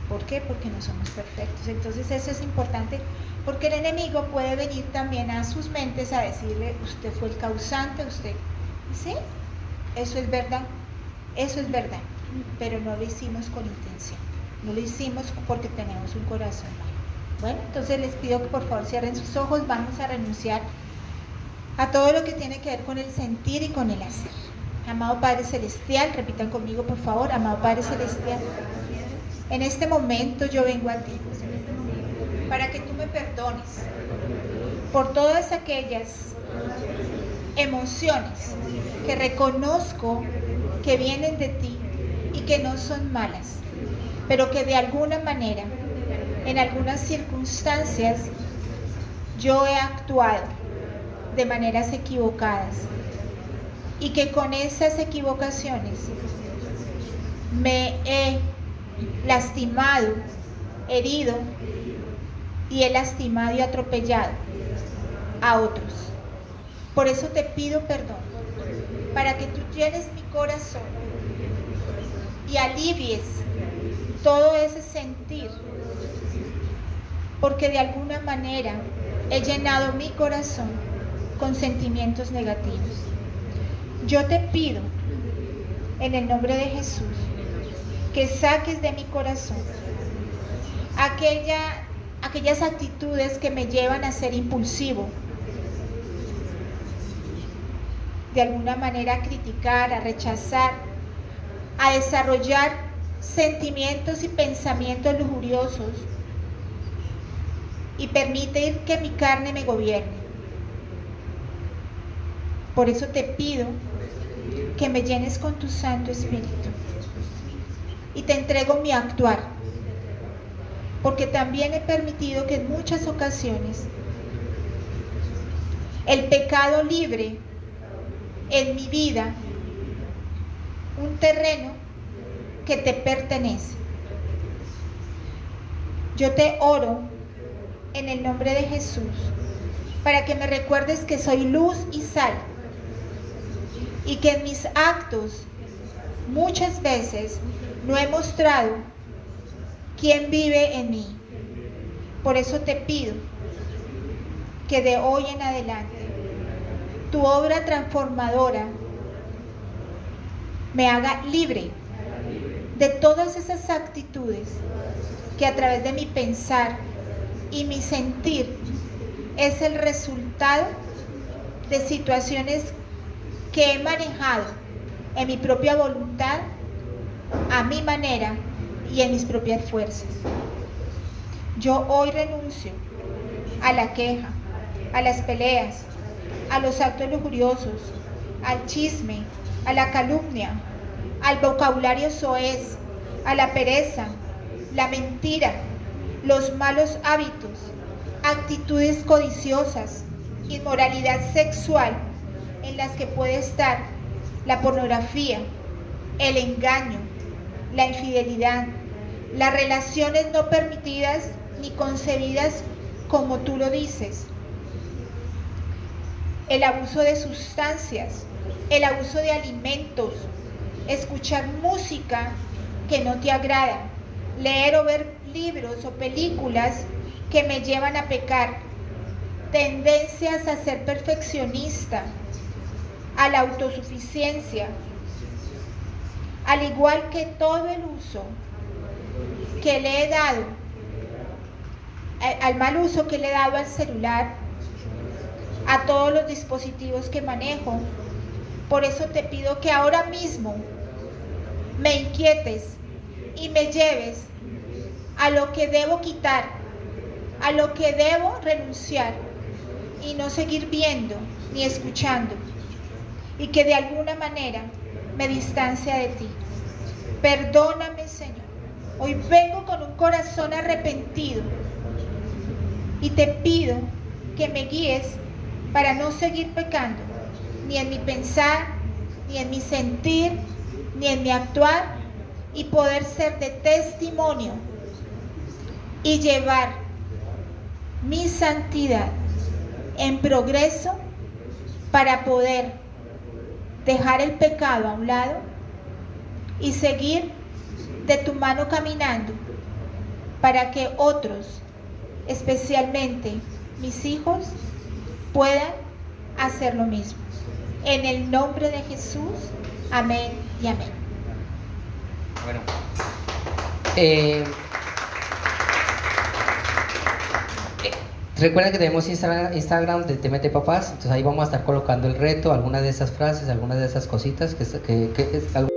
¿Por qué? Porque no somos perfectos. Entonces eso es importante, porque el enemigo puede venir también a sus mentes a decirle, usted fue el causante, usted, ¿sí? Eso es verdad, pero no lo hicimos con intención, no lo hicimos porque tenemos un corazón malo. Bueno, entonces les pido que por favor cierren sus ojos, vamos a renunciar a todo lo que tiene que ver con el sentir y con el hacer. Amado Padre Celestial, repitan conmigo por favor, amado Padre Celestial, en este momento yo vengo a ti para que tú me perdones por todas aquellas emociones que reconozco que vienen de ti y que no son malas, pero que de alguna manera, en algunas circunstancias, yo he actuado de maneras equivocadas y que con esas equivocaciones me he lastimado, herido y he lastimado y atropellado a otros. Por eso te pido perdón, para que tú llenes mi corazón y alivies todo ese sentir, porque de alguna manera he llenado mi corazón con sentimientos negativos. Yo te pido, en el nombre de Jesús, que saques de mi corazón aquellas actitudes que me llevan a ser impulsivo, de alguna manera a criticar, a rechazar, a desarrollar sentimientos y pensamientos lujuriosos y permitir que mi carne me gobierne. Por eso te pido que me llenes con tu Santo Espíritu y te entrego mi actuar, porque también he permitido que en muchas ocasiones el pecado libre en mi vida un terreno que te pertenece. Yo te oro en el nombre de Jesús para que me recuerdes que soy luz y sal y que en mis actos muchas veces no he mostrado quién vive en mí. Por eso te pido que de hoy en adelante tu obra transformadora me haga libre de todas esas actitudes que a través de mi pensar y mi sentir es el resultado de situaciones que he manejado en mi propia voluntad, a mi manera y en mis propias fuerzas. Yo hoy renuncio a la queja, a las peleas, a los actos lujuriosos, al chisme, a la calumnia, al vocabulario soez, a la pereza, la mentira, los malos hábitos, actitudes codiciosas, inmoralidad sexual, en las que puede estar la pornografía, el engaño, la infidelidad, las relaciones no permitidas ni concebidas como tú lo dices, el abuso de sustancias, el abuso de alimentos, escuchar música que no te agrada, leer o ver libros o películas que me llevan a pecar, tendencias a ser perfeccionista, a la autosuficiencia, al igual que todo el uso que le he dado, al mal uso que le he dado al celular, a todos los dispositivos que manejo. Por eso te pido que ahora mismo me inquietes y me lleves a lo que debo quitar, a lo que debo renunciar y no seguir viendo ni escuchando, y que de alguna manera me distancia de ti. Perdóname, Señor. Hoy vengo con un corazón arrepentido y te pido que me guíes para no seguir pecando, ni en mi pensar, ni en mi sentir, ni en mi actuar, y poder ser de testimonio y llevar mi santidad en progreso para poder dejar el pecado a un lado y seguir de tu mano caminando para que otros, especialmente mis hijos, puedan hacer lo mismo. En el nombre de Jesús, amén y amén. Bueno, recuerden que tenemos Instagram de TMT Papás, entonces ahí vamos a estar colocando el reto, algunas de esas frases, algunas de esas cositas que